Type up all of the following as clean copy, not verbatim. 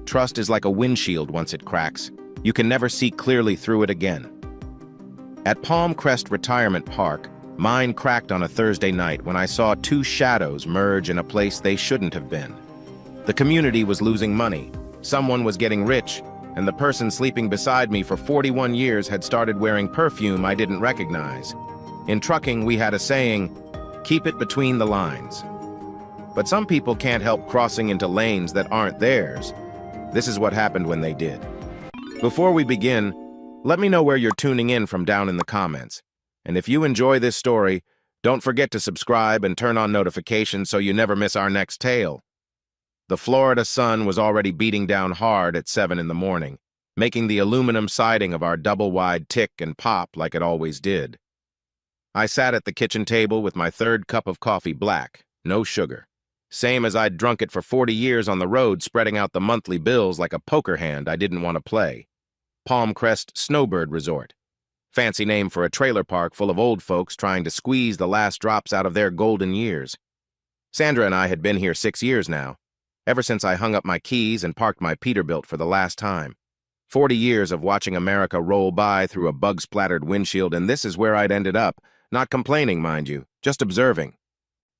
Trust is like a windshield once it cracks. You can never see clearly through it again. At Palm Crest Retirement Park, mine cracked on a Thursday night when I saw two shadows merge in a place they shouldn't have been. The community was losing money, someone was getting rich, and the person sleeping beside me for 41 years had started wearing perfume I didn't recognize. In trucking, we had a saying, keep it between the lines. But some people can't help crossing into lanes that aren't theirs. This is what happened when they did. Before we begin, let me know where you're tuning in from down in the comments. And if you enjoy this story, don't forget to subscribe and turn on notifications so you never miss our next tale. The Florida sun was already beating down hard at 7 in the morning, making the aluminum siding of our double-wide tick and pop like it always did. I sat at the kitchen table with my third cup of coffee black, no sugar. Same as I'd drunk it for 40 years on the road, spreading out the monthly bills like a poker hand I didn't want to play. Palm Crest Snowbird Resort. Fancy name for a trailer park full of old folks trying to squeeze the last drops out of their golden years. Sandra and I had been here 6 years now, ever since I hung up my keys and parked my Peterbilt for the last time. 40 years of watching America roll by through a bug-splattered windshield, and this is where I'd ended up. Not complaining, mind you, just observing.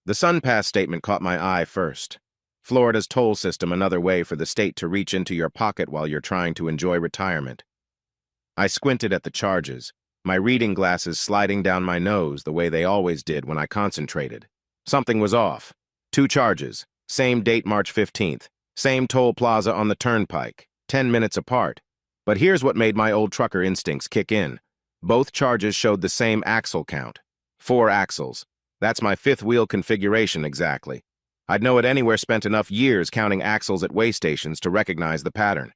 The SunPass statement caught my eye first. Florida's toll system, another way for the state to reach into your pocket while you're trying to enjoy retirement. I squinted at the charges, my reading glasses sliding down my nose the way they always did when I concentrated. Something was off. 2 charges. Same date, March 15th. Same toll plaza on the turnpike. 10 minutes apart. But here's what made my old trucker instincts kick in. Both charges showed the same axle count. 4 axles. That's my 5th wheel configuration exactly. I'd know it anywhere spent enough years counting axles at way stations to recognize the pattern.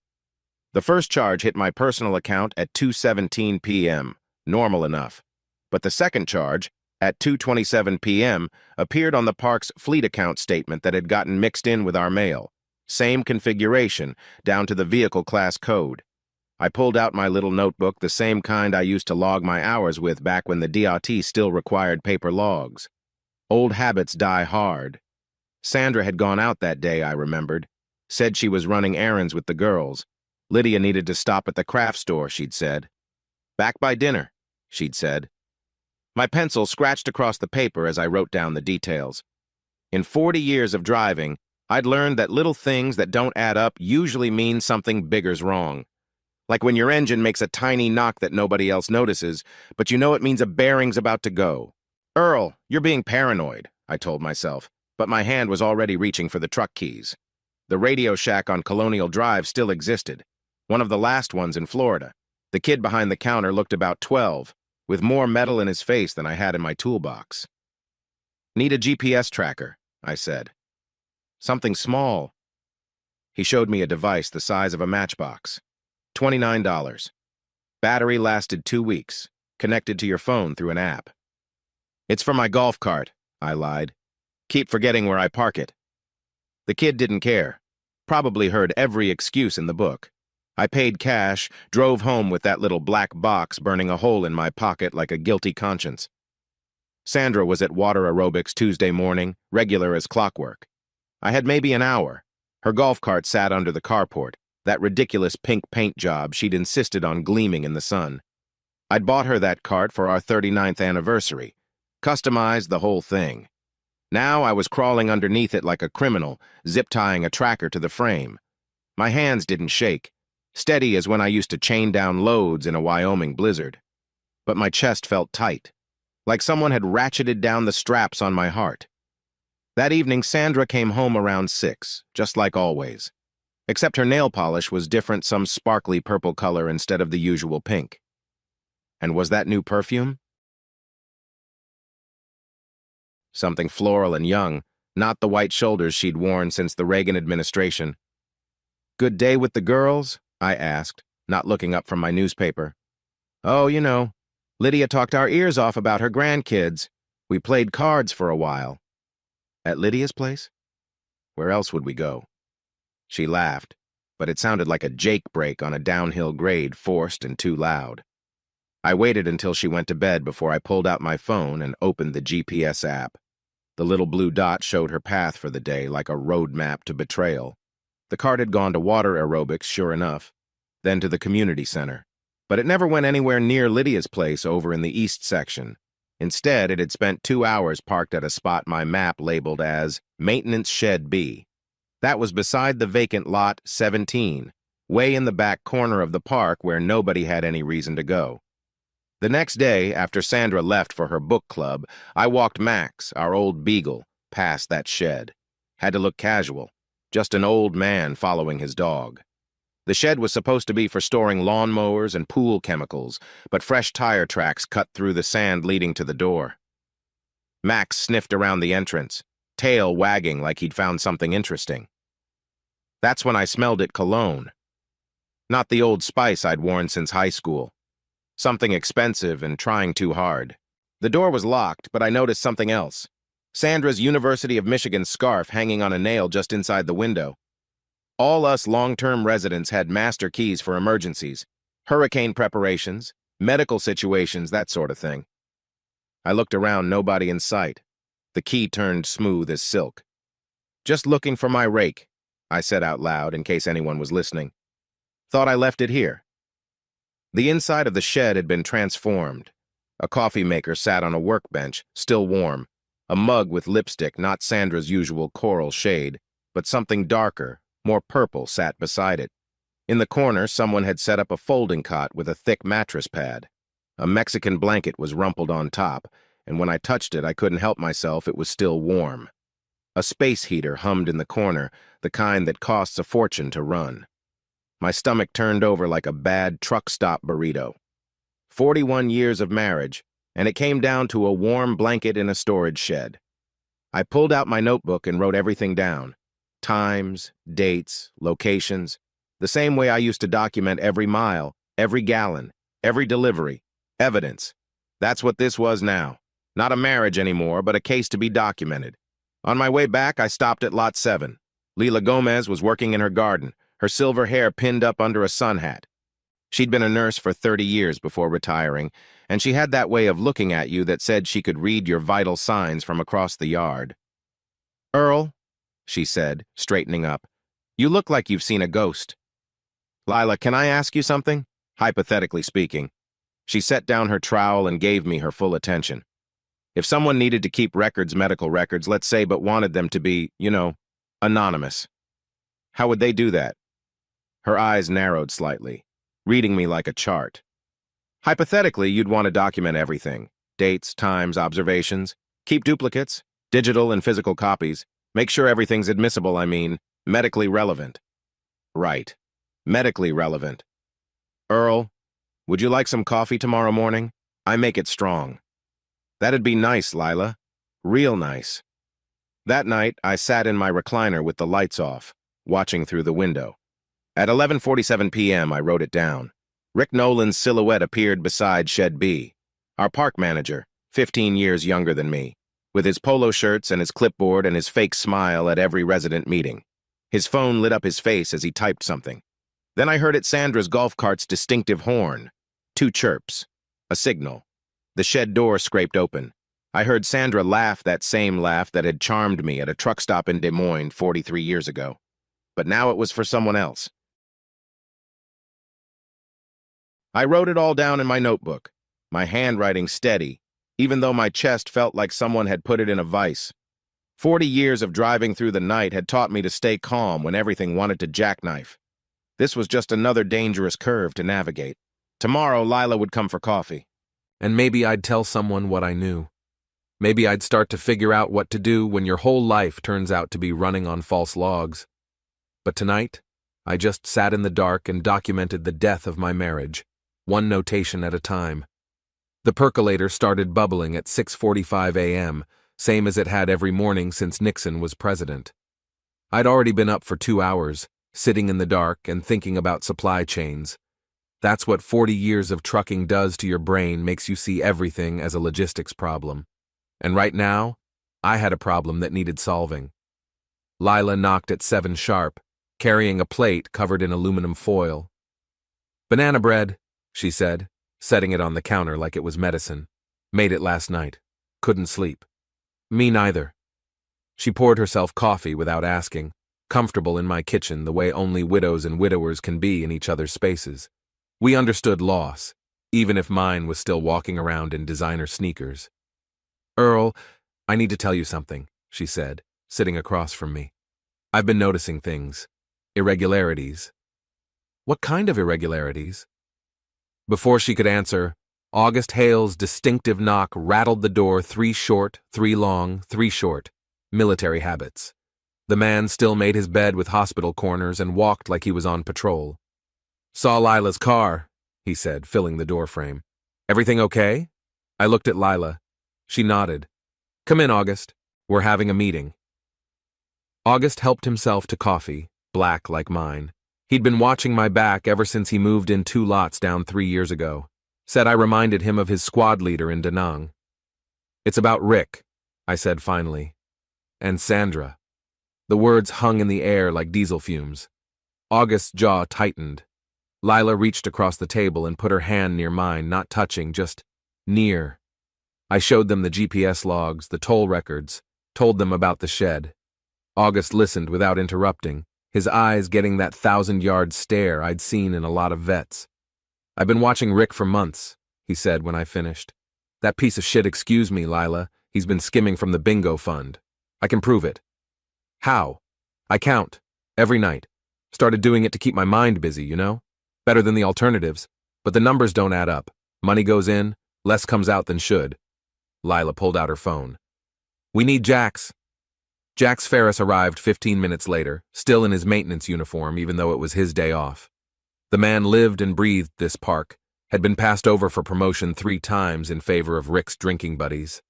The first charge hit my personal account at 2:17 p.m., normal enough. But the second charge, at 2:27 p.m., appeared on the park's fleet account statement that had gotten mixed in with our mail. Same configuration, down to the vehicle class code. I pulled out my little notebook, the same kind I used to log my hours with back when the DOT still required paper logs. Old habits die hard. Sandra had gone out that day, I remembered. Said she was running errands with the girls. Lydia needed to stop at the craft store, she'd said. Back by dinner, she'd said. My pencil scratched across the paper as I wrote down the details. In 40 years of driving, I'd learned that little things that don't add up usually mean something bigger's wrong. Like when your engine makes a tiny knock that nobody else notices, but you know it means a bearing's about to go. Earl, you're being paranoid, I told myself, but my hand was already reaching for the truck keys. The Radio Shack on Colonial Drive still existed, one of the last ones in Florida. The kid behind the counter looked about 12, with more metal in his face than I had in my toolbox. Need a GPS tracker, I said. Something small. He showed me a device the size of a matchbox. $29. Battery lasted 2 weeks, connected to your phone through an app. It's for my golf cart, I lied. Keep forgetting where I park it. The kid didn't care. Probably heard every excuse in the book. I paid cash, drove home with that little black box burning a hole in my pocket like a guilty conscience. Sandra was at water aerobics Tuesday morning, regular as clockwork. I had maybe an hour. Her golf cart sat under the carport, that ridiculous pink paint job she'd insisted on gleaming in the sun. I'd bought her that cart for our 39th anniversary, customized the whole thing. Now I was crawling underneath it like a criminal, zip-tying a tracker to the frame. My hands didn't shake, steady as when I used to chain down loads in a Wyoming blizzard. But my chest felt tight, like someone had ratcheted down the straps on my heart. That evening, Sandra came home around 6, just like always. Except her nail polish was different, some sparkly purple color instead of the usual pink. And was that new perfume? Something floral and young, not the white shoulders she'd worn since the Reagan administration. Good day with the girls? I asked, not looking up from my newspaper. Oh, you know, Lydia talked our ears off about her grandkids. We played cards for a while. At Lydia's place? Where else would we go? She laughed, but it sounded like a Jake break on a downhill grade, forced and too loud. I waited until she went to bed before I pulled out my phone and opened the GPS app. The little blue dot showed her path for the day like a road map to betrayal. The cart had gone to water aerobics, sure enough, then to the community center. But it never went anywhere near Lydia's place over in the east section. Instead, it had spent 2 hours parked at a spot my map labeled as Maintenance Shed B. That was beside the vacant lot 17, way in the back corner of the park where nobody had any reason to go. The next day, after Sandra left for her book club, I walked Max, our old beagle, past that shed. Had to look casual, just an old man following his dog. The shed was supposed to be for storing lawnmowers and pool chemicals, but fresh tire tracks cut through the sand leading to the door. Max sniffed around the entrance, tail wagging like he'd found something interesting. That's when I smelled it cologne. Not the Old Spice I'd worn since high school. Something expensive and trying too hard. The door was locked, but I noticed something else. Sandra's University of Michigan scarf hanging on a nail just inside the window. All us long-term residents had master keys for emergencies, hurricane preparations, medical situations, that sort of thing. I looked around, nobody in sight. The key turned smooth as silk. "Just looking for my rake," I said out loud in case anyone was listening. "Thought I left it here." The inside of the shed had been transformed. A coffee maker sat on a workbench, still warm. A mug with lipstick, not Sandra's usual coral shade, but something darker, more purple, sat beside it. In the corner, someone had set up a folding cot with a thick mattress pad. A Mexican blanket was rumpled on top, and when I touched it, I couldn't help myself, it was still warm. A space heater hummed in the corner, the kind that costs a fortune to run. My stomach turned over like a bad truck stop burrito. 41 years of marriage, and it came down to a warm blanket in a storage shed. I pulled out my notebook and wrote everything down. Times, dates, locations, the same way I used to document every mile, every gallon, every delivery, evidence. That's what this was now. Not a marriage anymore, but a case to be documented. On my way back, I stopped at Lot 7. Leila Gomez was working in her garden, her silver hair pinned up under a sun hat. She'd been a nurse for 30 years before retiring, and she had that way of looking at you that said she could read your vital signs from across the yard. "Earl," she said, straightening up, "you look like you've seen a ghost." "Lila, can I ask you something?" Hypothetically speaking. She set down her trowel and gave me her full attention. If someone needed to keep records, medical records, let's say, but wanted them to be, anonymous, how would they do that? Her eyes narrowed slightly, reading me like a chart. Hypothetically, you'd want to document everything. Dates, times, observations. Keep duplicates, digital and physical copies. Make sure everything's admissible, medically relevant. Right. Medically relevant. "Earl, would you like some coffee tomorrow morning? I make it strong." "That'd be nice, Lila. Real nice." That night, I sat in my recliner with the lights off, watching through the window. At 11:47 p.m., I wrote it down. Rick Nolan's silhouette appeared beside Shed B. Our park manager, 15 years younger than me, with his polo shirts and his clipboard and his fake smile at every resident meeting. His phone lit up his face as he typed something. Then I heard it Sandra's golf cart's distinctive horn. 2 chirps. A signal. The shed door scraped open. I heard Sandra laugh, that same laugh that had charmed me at a truck stop in Des Moines 43 years ago. But now it was for someone else. I wrote it all down in my notebook, my handwriting steady, even though my chest felt like someone had put it in a vice. 40 years of driving through the night had taught me to stay calm when everything wanted to jackknife. This was just another dangerous curve to navigate. Tomorrow, Lila would come for coffee. And maybe I'd tell someone what I knew. Maybe I'd start to figure out what to do when your whole life turns out to be running on false logs. But tonight, I just sat in the dark and documented the death of my marriage, one notation at a time. The percolator started bubbling at 6:45 a.m., same as it had every morning since Nixon was president. I'd already been up for 2 hours, sitting in the dark and thinking about supply chains. That's what 40 years of trucking does to your brain, makes you see everything as a logistics problem. And right now, I had a problem that needed solving. Lila knocked at 7 sharp, carrying a plate covered in aluminum foil. "Banana bread," she said, setting it on the counter like it was medicine. "Made it last night. Couldn't sleep." "Me neither." She poured herself coffee without asking, comfortable in my kitchen the way only widows and widowers can be in each other's spaces. We understood loss, even if mine was still walking around in designer sneakers. "Earl, I need to tell you something," she said, sitting across from me. "I've been noticing things. Irregularities." "What kind of irregularities?" Before she could answer, August Hale's distinctive knock rattled the door, 3 short, 3 long, 3 short. Military habits. The man still made his bed with hospital corners and walked like he was on patrol. "Saw Lila's car," he said, filling the doorframe. "Everything okay?" I looked at Lila. She nodded. "Come in, August. We're having a meeting." August helped himself to coffee, black like mine. He'd been watching my back ever since he moved in 2 lots down 3 years ago. Said I reminded him of his squad leader in Da Nang. "It's about Rick," I said finally. "And Sandra." The words hung in the air like diesel fumes. August's jaw tightened. Lila reached across the table and put her hand near mine, not touching, just near. I showed them the GPS logs, the toll records, told them about the shed. August listened without interrupting, his eyes getting that 1,000-yard stare I'd seen in a lot of vets. "I've been watching Rick for months," he said when I finished. "That piece of shit, excuse me, Lila, he's been skimming from the bingo fund. I can prove it." "How?" "I count. Every night. Started doing it to keep my mind busy, you know? Better than the alternatives. But the numbers don't add up. Money goes in, less comes out than should." Lila pulled out her phone. "We need Jax." Jax Ferris arrived 15 minutes later, still in his maintenance uniform even though it was his day off. The man lived and breathed this park, had been passed over for promotion 3 times in favor of Rick's drinking buddies.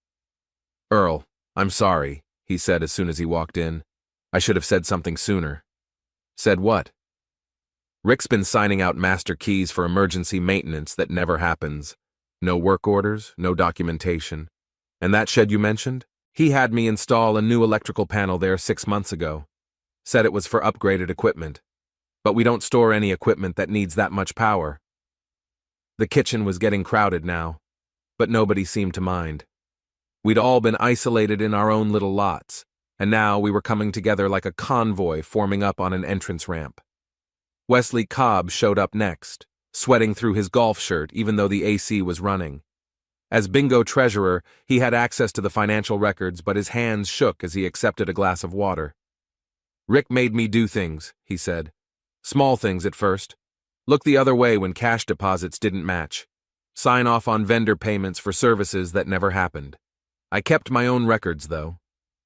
"Earl, I'm sorry," he said as soon as he walked in. "I should have said something sooner." "Said what?" "Rick's been signing out master keys for emergency maintenance that never happens. No work orders, no documentation. And that shed you mentioned? He had me install a new electrical panel there 6 months ago. Said it was for upgraded equipment. But we don't store any equipment that needs that much power." The kitchen was getting crowded now, but nobody seemed to mind. We'd all been isolated in our own little lots, and now we were coming together like a convoy forming up on an entrance ramp. Wesley Cobb showed up next, sweating through his golf shirt even though the AC was running. As bingo treasurer, he had access to the financial records, but his hands shook as he accepted a glass of water. "Rick made me do things," he said. "Small things at first. Look the other way when cash deposits didn't match. Sign off on vendor payments for services that never happened. I kept my own records, though.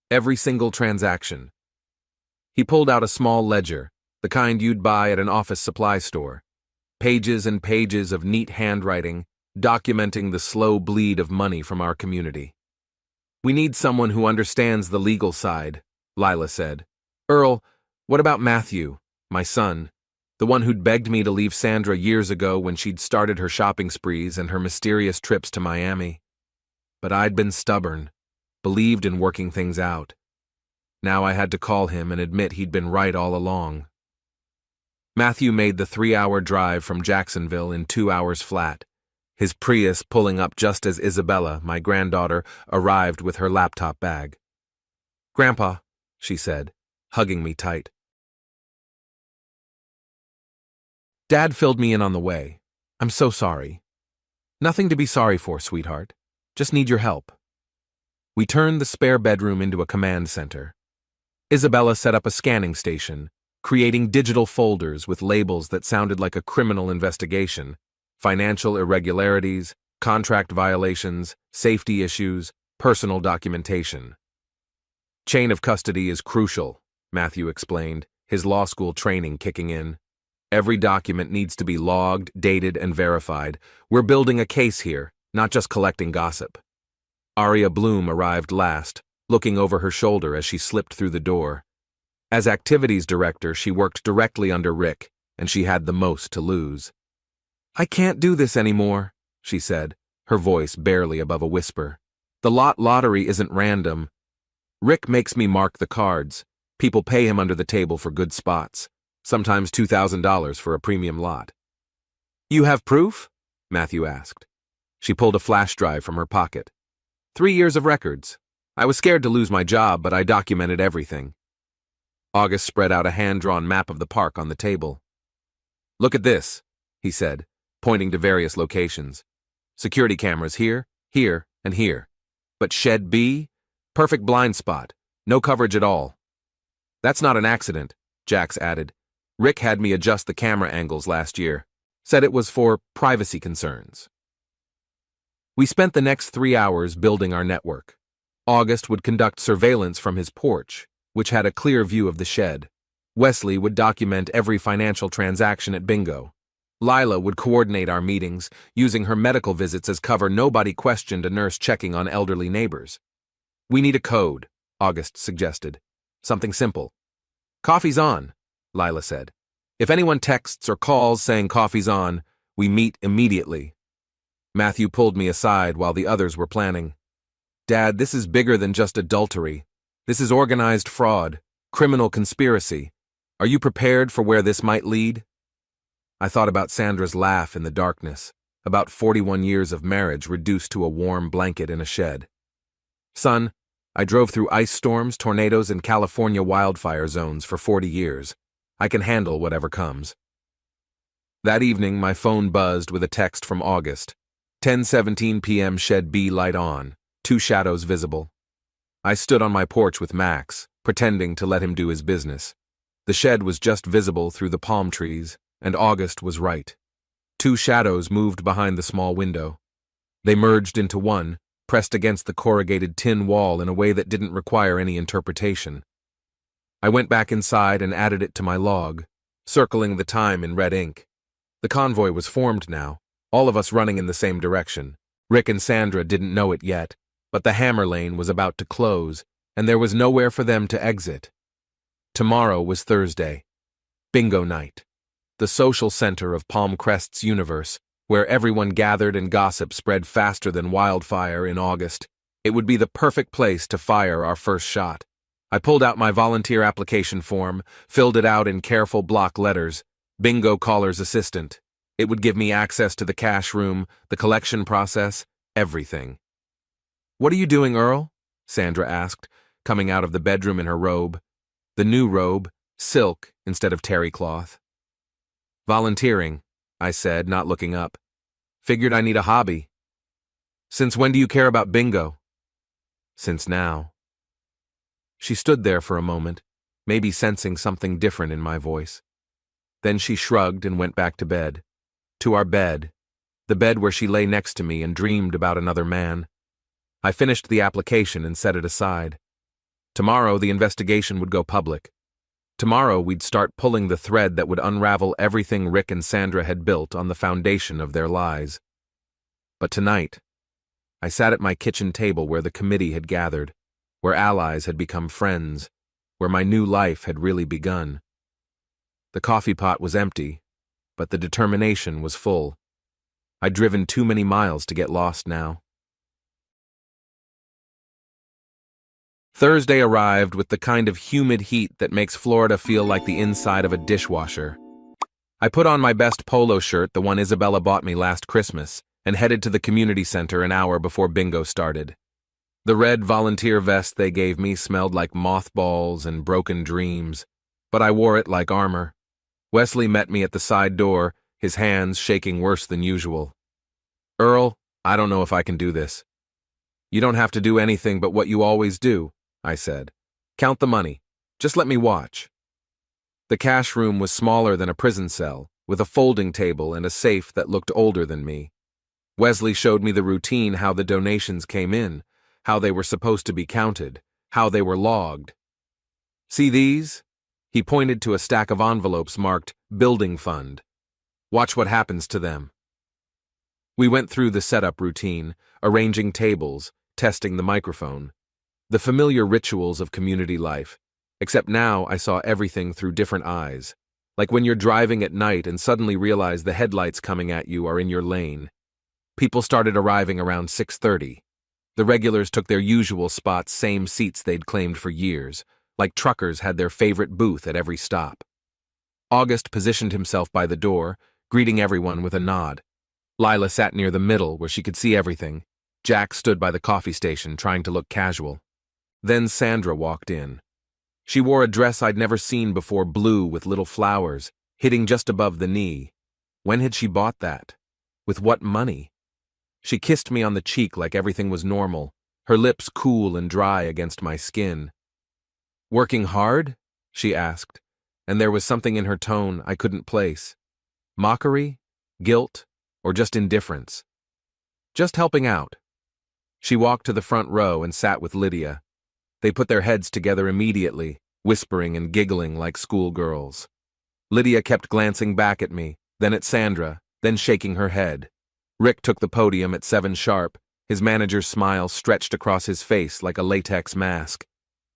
Every single transaction." He pulled out a small ledger, the kind you'd buy at an office supply store. Pages and pages of neat handwriting, documenting the slow bleed of money from our community. "We need someone who understands the legal side," Lila said. "Earl, what about Matthew, my son, the one who'd begged me to leave Sandra years ago when she'd started her shopping sprees and her mysterious trips to Miami? But I'd been stubborn, believed in working things out. Now I had to call him and admit he'd been right all along." Matthew made the 3-hour drive from Jacksonville in 2 hours flat, his Prius pulling up just as Isabella, my granddaughter, arrived with her laptop bag. "Grandpa," she said, hugging me tight. "Dad filled me in on the way. I'm so sorry." "Nothing to be sorry for, sweetheart. Just need your help." We turned the spare bedroom into a command center. Isabella set up a scanning station, creating digital folders with labels that sounded like a criminal investigation: financial irregularities, contract violations, safety issues, personal documentation. "Chain of custody is crucial," Matthew explained, his law school training kicking in. "Every document needs to be logged, dated, and verified. We're building a case here, not just collecting gossip." Aria Bloom arrived last, looking over her shoulder as she slipped through the door. As activities director, she worked directly under Rick, and she had the most to lose. "I can't do this anymore," she said, her voice barely above a whisper. "The lot lottery isn't random. Rick makes me mark the cards. People pay him under the table for good spots, sometimes $2,000 for a premium lot." "You have proof?" Matthew asked. She pulled a flash drive from her pocket. 3 years of records. I was scared to lose my job, but I documented everything." August spread out a hand-drawn map of the park on the table. "Look at this," he said, pointing to various locations. "Security cameras here, here, and here. But Shed B? Perfect blind spot. No coverage at all." "That's not an accident," Jax added. "Rick had me adjust the camera angles last year. Said it was for privacy concerns." We spent the next 3 hours building our network. August would conduct surveillance from his porch, which had a clear view of the shed. Wesley would document every financial transaction at Bingo. Lila would coordinate our meetings, using her medical visits as cover. Nobody questioned a nurse checking on elderly neighbors. "We need a code," August suggested. "Something simple." "Coffee's on," Lila said. "If anyone texts or calls saying coffee's on, we meet immediately." Matthew pulled me aside while the others were planning. "Dad, this is bigger than just adultery. This is organized fraud, criminal conspiracy. Are you prepared for where this might lead?" I thought about Sandra's laugh in the darkness, about 41 years of marriage reduced to a warm blanket in a shed. "Son, I drove through ice storms, tornadoes, and California wildfire zones for 40 years. I can handle whatever comes." That evening, my phone buzzed with a text from August. 10:17 p.m. Shed B light on, 2 shadows visible. I stood on my porch with Max, pretending to let him do his business. The shed was just visible through the palm trees, and August was right. 2 shadows moved behind the small window. They merged into one, pressed against the corrugated tin wall in a way that didn't require any interpretation. I went back inside and added it to my log, circling the time in red ink. The convoy was formed now, all of us running in the same direction. Rick and Sandra didn't know it yet, but the hammer lane was about to close, and there was nowhere for them to exit. Tomorrow was Thursday. Bingo night. The social center of Palm Crest's universe, where everyone gathered and gossip spread faster than wildfire in August. It would be the perfect place to fire our first shot. I pulled out my volunteer application form, filled it out in careful block letters. Bingo caller's assistant. It would give me access to the cash room, the collection process, everything. "What are you doing, Earl?" Sandra asked, coming out of the bedroom in her robe. The new robe, silk instead of terry cloth. "Volunteering," I said, not looking up. "Figured I need a hobby." "Since when do you care about Bingo?" "Since now." She stood there for a moment, maybe sensing something different in my voice. Then she shrugged and went back to bed. To our bed, the bed where she lay next to me and dreamed about another man. I finished the application and set it aside. Tomorrow the investigation would go public. Tomorrow we'd start pulling the thread that would unravel everything Rick and Sandra had built on the foundation of their lies. But tonight, I sat at my kitchen table where the committee had gathered, where allies had become friends, where my new life had really begun. The coffee pot was empty, but the determination was full. I'd driven too many miles to get lost now. Thursday arrived with the kind of humid heat that makes Florida feel like the inside of a dishwasher. I put on my best polo shirt, the one Isabella bought me last Christmas, and headed to the community center an hour before Bingo started. The red volunteer vest they gave me smelled like mothballs and broken dreams, but I wore it like armor. Wesley met me at the side door, his hands shaking worse than usual. "Earl, I don't know if I can do this." "You don't have to do anything but what you always do," I said. "Count the money. Just let me watch." The cash room was smaller than a prison cell, with a folding table and a safe that looked older than me. Wesley showed me the routine, how the donations came in, how they were supposed to be counted, how they were logged. "See these?" He pointed to a stack of envelopes marked Building Fund. "Watch what happens to them." We went through the setup routine, arranging tables, testing the microphone. The familiar rituals of community life, except now I saw everything through different eyes, like when you're driving at night and suddenly realize the headlights coming at you are in your lane. People started arriving around 6:30. The regulars took their usual spots, same seats they'd claimed for years, like truckers had their favorite booth at every stop. August positioned himself by the door, greeting everyone with a nod. Lila sat near the middle where she could see everything. Jack stood by the coffee station trying to look casual. Then Sandra walked in. She wore a dress I'd never seen before, blue with little flowers, hitting just above the knee. When had she bought that? With what money? She kissed me on the cheek like everything was normal, her lips cool and dry against my skin. "Working hard?" she asked, and there was something in her tone I couldn't place. Mockery? Guilt? Or just indifference? "Just helping out." She walked to the front row and sat with Lydia. They put their heads together immediately, whispering and giggling like schoolgirls. Lydia kept glancing back at me, then at Sandra, then shaking her head. Rick took the podium at 7 sharp, his manager's smile stretched across his face like a latex mask.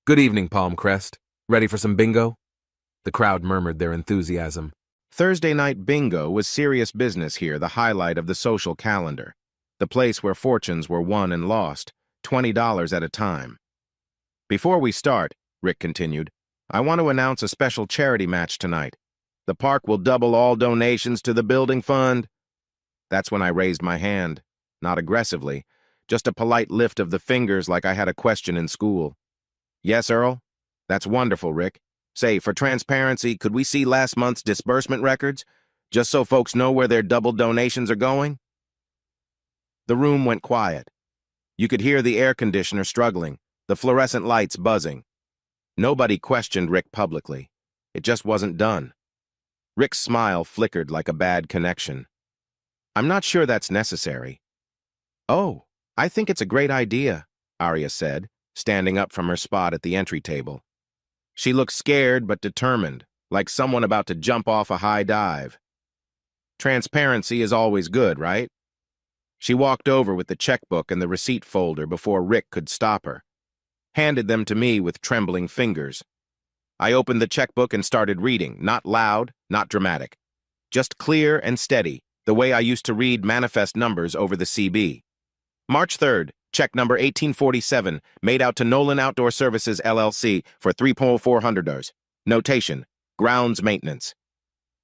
"Good evening, Palmcrest. Ready for some bingo?" The crowd murmured their enthusiasm. Thursday night bingo was serious business here, the highlight of the social calendar. The place where fortunes were won and lost, $20 at a time. "Before we start," Rick continued, "I want to announce a special charity match tonight. The park will double all donations to the building fund." That's when I raised my hand, not aggressively, just a polite lift of the fingers like I had a question in school. "Yes, Earl? That's wonderful, Rick. Say, for transparency, could we see last month's disbursement records, just so folks know where their double donations are going?" The room went quiet. You could hear the air conditioner struggling, the fluorescent lights buzzing. Nobody questioned Rick publicly. It just wasn't done. Rick's smile flickered like a bad connection. "I'm not sure that's necessary." "Oh, I think it's a great idea," Arya said, standing up from her spot at the entry table. She looked scared but determined, like someone about to jump off a high dive. "Transparency is always good, right?" She walked over with the checkbook and the receipt folder before Rick could stop her, handed them to me with trembling fingers. I opened the checkbook and started reading, not loud, not dramatic. Just clear and steady, the way I used to read manifest numbers over the CB. "March 3rd, check number 1847, made out to Nolan Outdoor Services, LLC, for $3,400. Notation, grounds maintenance."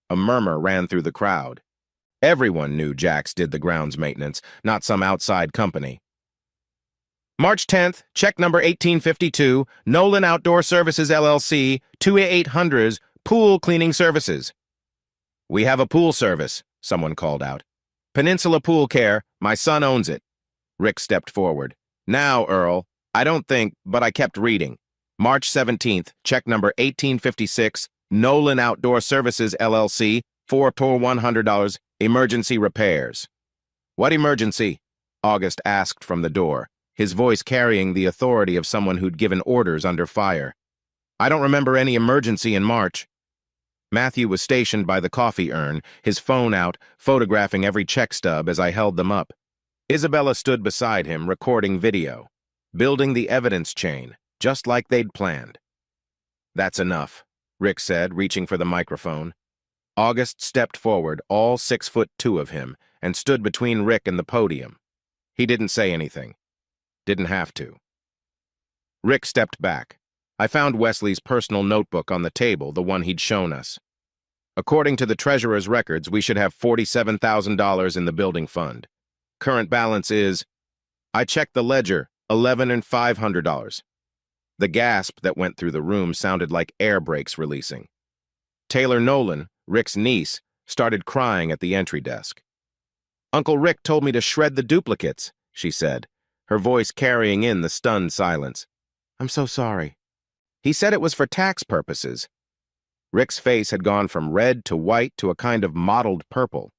A murmur ran through the crowd. Everyone knew Jax did the grounds maintenance, not some outside company. "March 10th, check number 1852, Nolan Outdoor Services, LLC, 2800's, pool cleaning services." "We have a pool service," someone called out. "Peninsula Pool Care, my son owns it." Rick stepped forward. "Now, Earl, I don't think, but I kept reading. March 17th, check number 1856, Nolan Outdoor Services, LLC, $4,100, emergency repairs." "What emergency?" August asked from the door, his voice carrying the authority of someone who'd given orders under fire. "I don't remember any emergency in March." Matthew was stationed by the coffee urn, his phone out, photographing every check stub as I held them up. Isabella stood beside him, recording video, building the evidence chain, just like they'd planned. "That's enough," Rick said, reaching for the microphone. August stepped forward, all 6'2" of him, and stood between Rick and the podium. He didn't say anything. Didn't have to. Rick stepped back. I found Wesley's personal notebook on the table, the one he'd shown us. "According to the treasurer's records, we should have $47,000 in the building fund. Current balance is..." I checked the ledger, $11,500. The gasp that went through the room sounded like air brakes releasing. Taylor Nolan, Rick's niece, started crying at the entry desk. "Uncle Rick told me to shred the duplicates," she said, her voice carrying in the stunned silence. "I'm so sorry. He said it was for tax purposes." Rick's face had gone from red to white to a kind of mottled purple.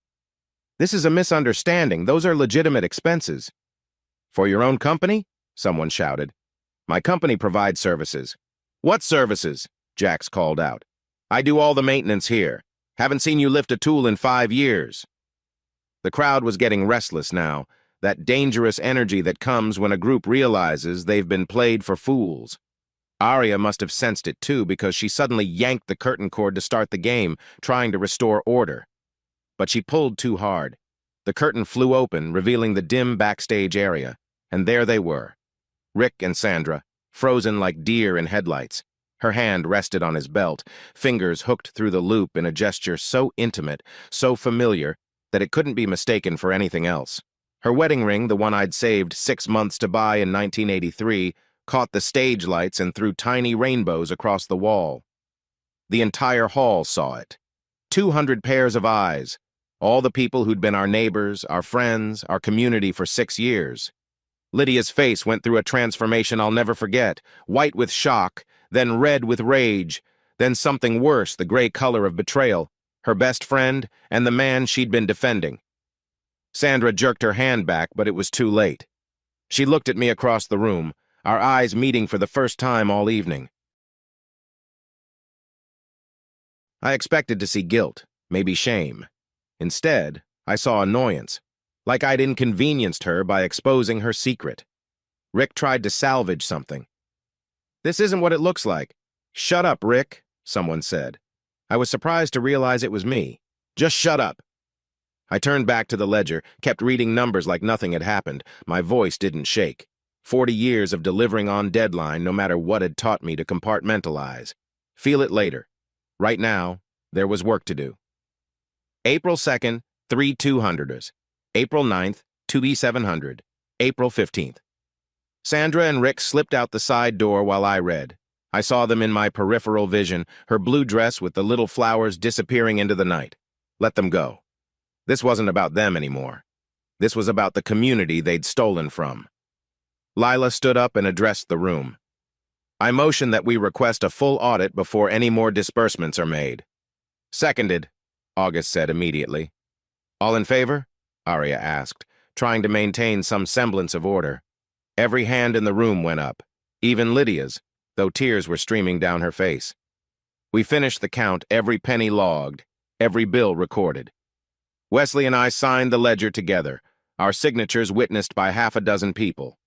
"This is a misunderstanding. Those are legitimate expenses." "For your own company?" someone shouted. "My company provides services." "What services?" Jax called out. "I do all the maintenance here. Haven't seen you lift a tool in 5 years." The crowd was getting restless now, that dangerous energy that comes when a group realizes they've been played for fools. Arya must have sensed it too, because she suddenly yanked the curtain cord to start the game, trying to restore order. But she pulled too hard. The curtain flew open, revealing the dim backstage area, and there they were. Rick and Sandra, frozen like deer in headlights. Her hand rested on his belt, fingers hooked through the loop in a gesture so intimate, so familiar, that it couldn't be mistaken for anything else. Her wedding ring, the one I'd saved 6 months to buy in 1983, caught the stage lights and threw tiny rainbows across the wall. The entire hall saw it. 200 pairs of eyes, all the people who'd been our neighbors, our friends, our community for 6 years. Lydia's face went through a transformation I'll never forget, white with shock, then red with rage, then something worse, the gray color of betrayal, her best friend and the man she'd been defending. Sandra jerked her hand back, but it was too late. She looked at me across the room, our eyes meeting for the first time all evening. I expected to see guilt, maybe shame. Instead, I saw annoyance, like I'd inconvenienced her by exposing her secret. Rick tried to salvage something. "This isn't what it looks like." "Shut up, Rick," someone said. I was surprised to realize it was me. "Just shut up." I turned back to the ledger, kept reading numbers like nothing had happened. My voice didn't shake. 40 years of delivering on deadline, no matter what had taught me to compartmentalize. Feel it later. Right now, there was work to do. April 2nd, 3 200ers. April 9th, 2B700. April 15th. Sandra and Rick slipped out the side door while I read. I saw them in my peripheral vision, her blue dress with the little flowers disappearing into the night. Let them go. This wasn't about them anymore. This was about the community they'd stolen from. Lila stood up and addressed the room. "I motion that we request a full audit before any more disbursements are made." "Seconded," August said immediately. "All in favor?" Arya asked, trying to maintain some semblance of order. Every hand in the room went up, even Lydia's, though tears were streaming down her face. We finished the count, every penny logged, every bill recorded. Wesley and I signed the ledger together, our signatures witnessed by half a dozen people.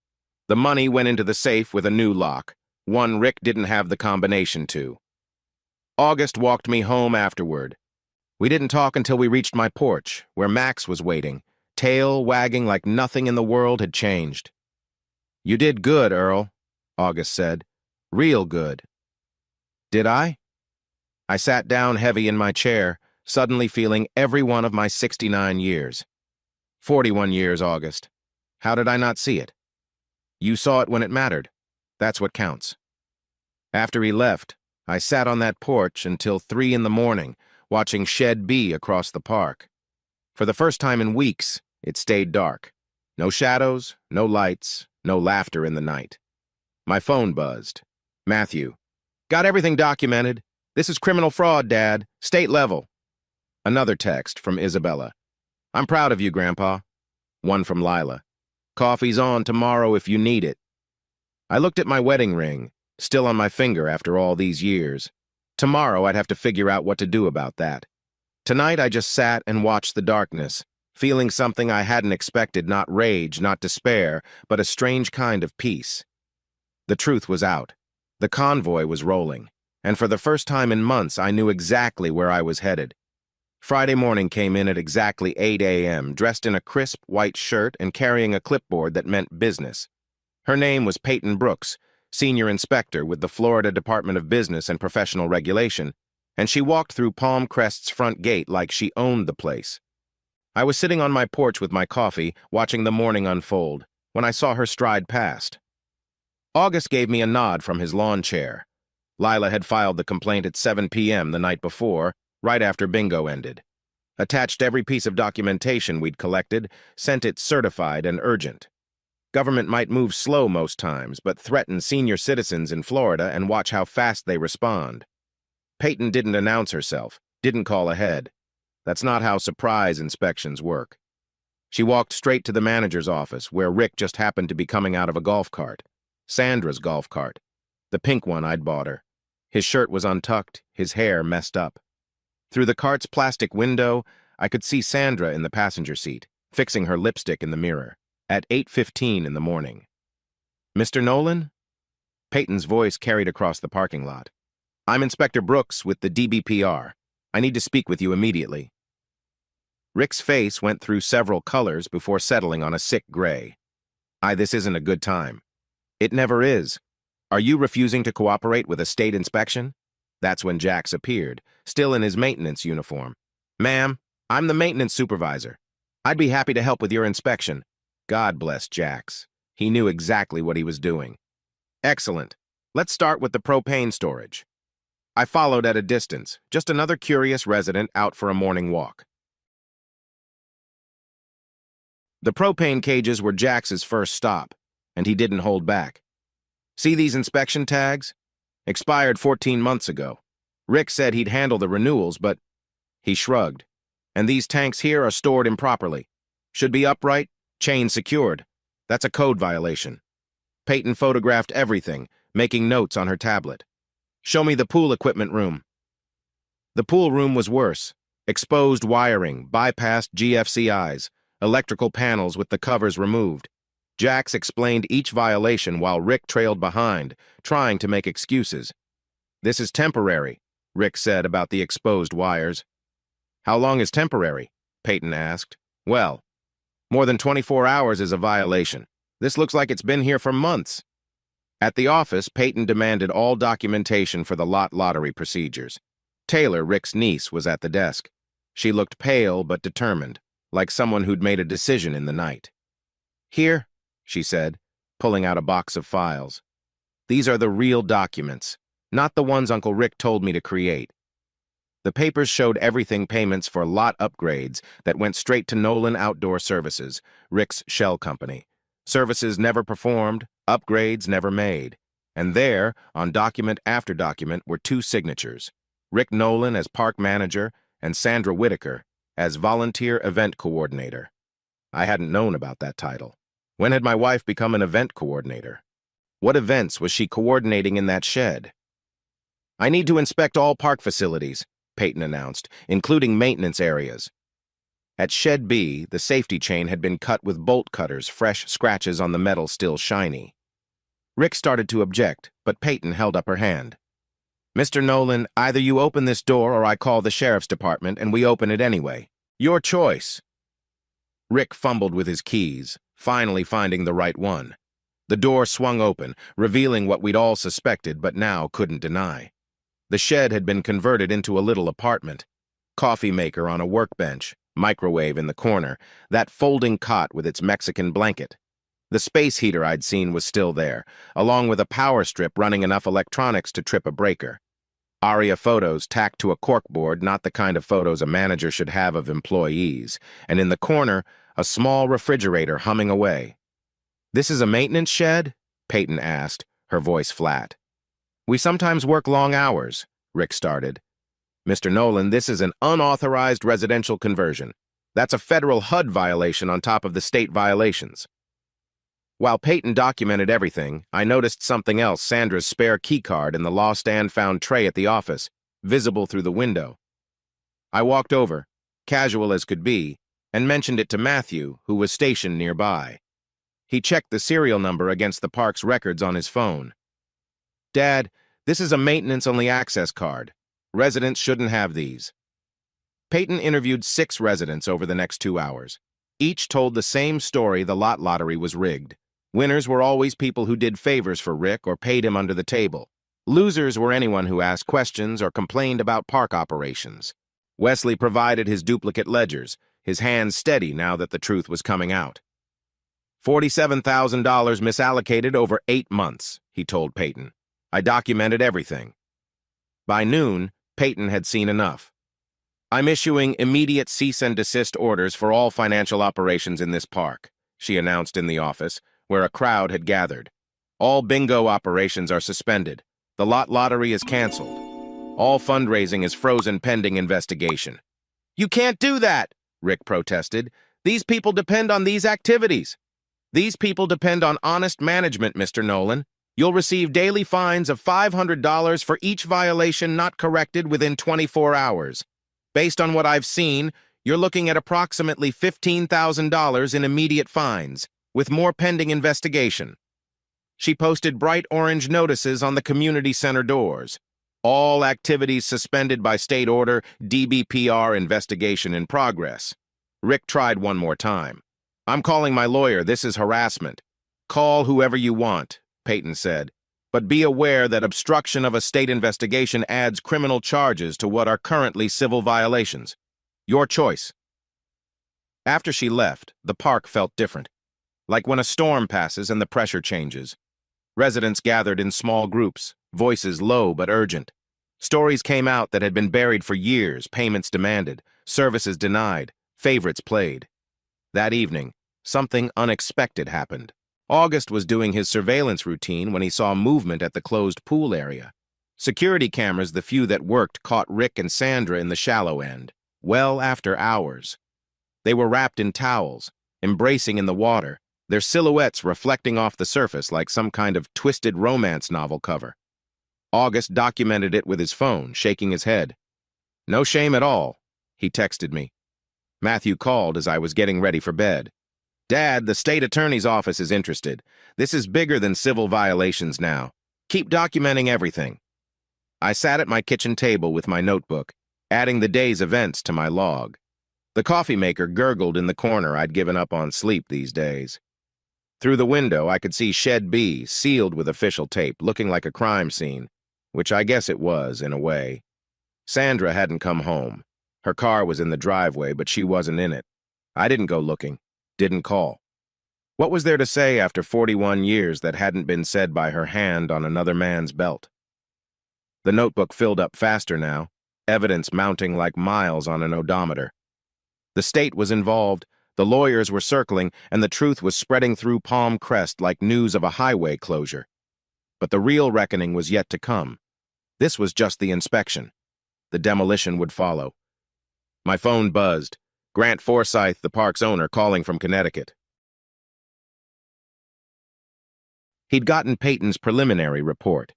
The money went into the safe with a new lock, one Rick didn't have the combination to. August walked me home afterward. We didn't talk until we reached my porch, where Max was waiting, tail wagging like nothing in the world had changed. "You did good, Earl," August said. "Real good." Did I? I sat down heavy in my chair, suddenly feeling every one of my 69 years. 41 years, August. How did I not see it? You saw it when it mattered. That's what counts. After he left, I sat on that porch until 3 in the morning, watching Shed B across the park. For the first time in weeks, it stayed dark. No shadows, no lights, no laughter in the night. My phone buzzed. Matthew. "Got everything documented. This is criminal fraud, Dad. State level." Another text from Isabella. "I'm proud of you, Grandpa." One from Lila. "Coffee's on tomorrow if you need it." I looked at my wedding ring, still on my finger after all these years. Tomorrow I'd have to figure out what to do about that. Tonight I just sat and watched the darkness, feeling something I hadn't expected, not rage, not despair, but a strange kind of peace. The truth was out. The convoy was rolling, and for the first time in months I knew exactly where I was headed. Friday morning came in at exactly 8 a.m., dressed in a crisp white shirt and carrying a clipboard that meant business. Her name was Peyton Brooks, senior inspector with the Florida Department of Business and Professional Regulation, and she walked through Palm Crest's front gate like she owned the place. I was sitting on my porch with my coffee, watching the morning unfold, when I saw her stride past. August gave me a nod from his lawn chair. Lila had filed the complaint at 7 p.m. the night before, right after bingo ended. Attached every piece of documentation we'd collected, sent it certified and urgent. Government might move slow most times, but threaten senior citizens in Florida and watch how fast they respond. Peyton didn't announce herself, didn't call ahead. That's not how surprise inspections work. She walked straight to the manager's office, where Rick just happened to be coming out of a golf cart. Sandra's golf cart. The pink one I'd bought her. His shirt was untucked, his hair messed up. Through the cart's plastic window, I could see Sandra in the passenger seat, fixing her lipstick in the mirror, at 8:15 in the morning. "Mr. Nolan?" Peyton's voice carried across the parking lot. "I'm Inspector Brooks with the DBPR. I need to speak with you immediately." Rick's face went through several colors before settling on a sick gray. This isn't a good time." "It never is. Are you refusing to cooperate with a state inspection?" That's when Jax appeared, still in his maintenance uniform. "Ma'am, I'm the maintenance supervisor. I'd be happy to help with your inspection." God bless Jax. He knew exactly what he was doing. Excellent. Let's start with the propane storage. I followed at a distance, just another curious resident out for a morning walk. The propane cages were Jax's first stop, and he didn't hold back. See these inspection tags? Expired 14 months ago. Rick said he'd handle the renewals, but he shrugged. And these tanks here are stored improperly. Should be upright, chain secured. That's a code violation. Peyton photographed everything, making notes on her tablet. Show me the pool equipment room. The pool room was worse. Exposed wiring, bypassed GFCIs, electrical panels with the covers removed. Jax explained each violation while Rick trailed behind, trying to make excuses. This is temporary, Rick said about the exposed wires. How long is temporary? Peyton asked. Well, more than 24 hours is a violation. This looks like it's been here for months. At the office, Peyton demanded all documentation for the lot lottery procedures. Taylor, Rick's niece, was at the desk. She looked pale but determined, like someone who'd made a decision in the night. Here, she said, pulling out a box of files. These are the real documents, not the ones Uncle Rick told me to create. The papers showed everything payments for lot upgrades that went straight to Nolan Outdoor Services, Rick's shell company. Services never performed, upgrades never made. And there, on document after document, were two signatures. Rick Nolan as park manager and Sandra Whitaker as volunteer event coordinator. I hadn't known about that title. When had my wife become an event coordinator? What events was she coordinating in that shed? I need to inspect all park facilities, Peyton announced, including maintenance areas. At Shed B, the safety chain had been cut with bolt cutters, fresh scratches on the metal still shiny. Rick started to object, but Peyton held up her hand. Mr. Nolan, either you open this door or I call the sheriff's department and we open it anyway. Your choice. Rick fumbled with his keys, finally finding the right one. The door swung open, revealing what we'd all suspected but now couldn't deny. The shed had been converted into a little apartment. Coffee maker on a workbench, microwave in the corner, that folding cot with its Mexican blanket. The space heater I'd seen was still there, along with a power strip running enough electronics to trip a breaker. Aria photos tacked to a corkboard, not the kind of photos a manager should have of employees, and in the corner, a small refrigerator humming away. This is a maintenance shed? Peyton asked, her voice flat. We sometimes work long hours, Rick started. Mr. Nolan, this is an unauthorized residential conversion. That's a federal HUD violation on top of the state violations. While Peyton documented everything, I noticed something else, Sandra's spare keycard in the lost and found tray at the office, visible through the window. I walked over, casual as could be, and mentioned it to Matthew, who was stationed nearby. He checked the serial number against the park's records on his phone. Dad, this is a maintenance-only access card. Residents shouldn't have these. Peyton interviewed 6 residents over the next 2 hours. Each told the same story: the lot lottery was rigged. Winners were always people who did favors for Rick or paid him under the table. Losers were anyone who asked questions or complained about park operations. Wesley provided his duplicate ledgers, his hands steady now that the truth was coming out. $47,000 misallocated over 8 months, he told Peyton. I documented everything. By noon, Peyton had seen enough. I'm issuing immediate cease and desist orders for all financial operations in this park, she announced in the office, where a crowd had gathered. All bingo operations are suspended. The lot lottery is canceled. All fundraising is frozen pending investigation. You can't do that, Rick protested. These people depend on these activities. These people depend on honest management, Mr. Nolan. You'll receive daily fines of $500 for each violation not corrected within 24 hours. Based on what I've seen, you're looking at approximately $15,000 in immediate fines, with more pending investigation. She posted bright orange notices on the community center doors. All activities suspended by state order, DBPR investigation in progress. Rick tried one more time. I'm calling my lawyer. This is harassment. Call whoever you want, Peyton said. But be aware that obstruction of a state investigation adds criminal charges to what are currently civil violations. Your choice. After she left, the park felt different. Like when a storm passes and the pressure changes. Residents gathered in small groups, voices low but urgent. Stories came out that had been buried for years, payments demanded, services denied, favorites played. That evening, something unexpected happened. August was doing his surveillance routine when he saw movement at the closed pool area. Security cameras, the few that worked, caught Rick and Sandra in the shallow end, well after hours. They were wrapped in towels, embracing in the water, their silhouettes reflecting off the surface like some kind of twisted romance novel cover. August documented it with his phone, shaking his head. "No shame at all," he texted me. Matthew called as I was getting ready for bed. "Dad, the state attorney's office is interested. This is bigger than civil violations now. Keep documenting everything." I sat at my kitchen table with my notebook, adding the day's events to my log. The coffee maker gurgled in the corner. I'd given up on sleep these days. Through the window, I could see Shed B, sealed with official tape, looking like a crime scene, which I guess it was, in a way. Sandra hadn't come home. Her car was in the driveway, but she wasn't in it. I didn't go looking, didn't call. What was there to say after 41 years that hadn't been said by her hand on another man's belt? The notebook filled up faster now, evidence mounting like miles on an odometer. The state was involved, the lawyers were circling, and the truth was spreading through Palm Crest like news of a highway closure. But the real reckoning was yet to come. This was just the inspection. The demolition would follow. My phone buzzed. Grant Forsythe, the park's owner, calling from Connecticut. He'd gotten Peyton's preliminary report.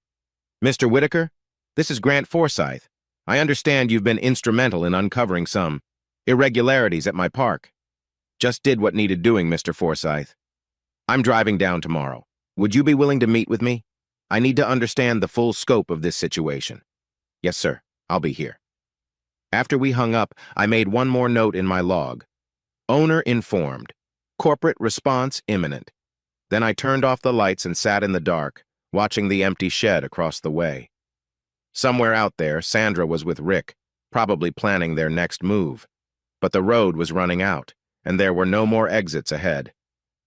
"Mr. Whitaker, this is Grant Forsythe. I understand you've been instrumental in uncovering some irregularities at my park." "Just did what needed doing, Mr. Forsythe. I'm driving down tomorrow. Would you be willing to meet with me? I need to understand the full scope of this situation." "Yes, sir. I'll be here." After we hung up, I made one more note in my log. Owner informed. Corporate response imminent. Then I turned off the lights and sat in the dark, watching the empty shed across the way. Somewhere out there, Sandra was with Rick, probably planning their next move. But the road was running out, and there were no more exits ahead.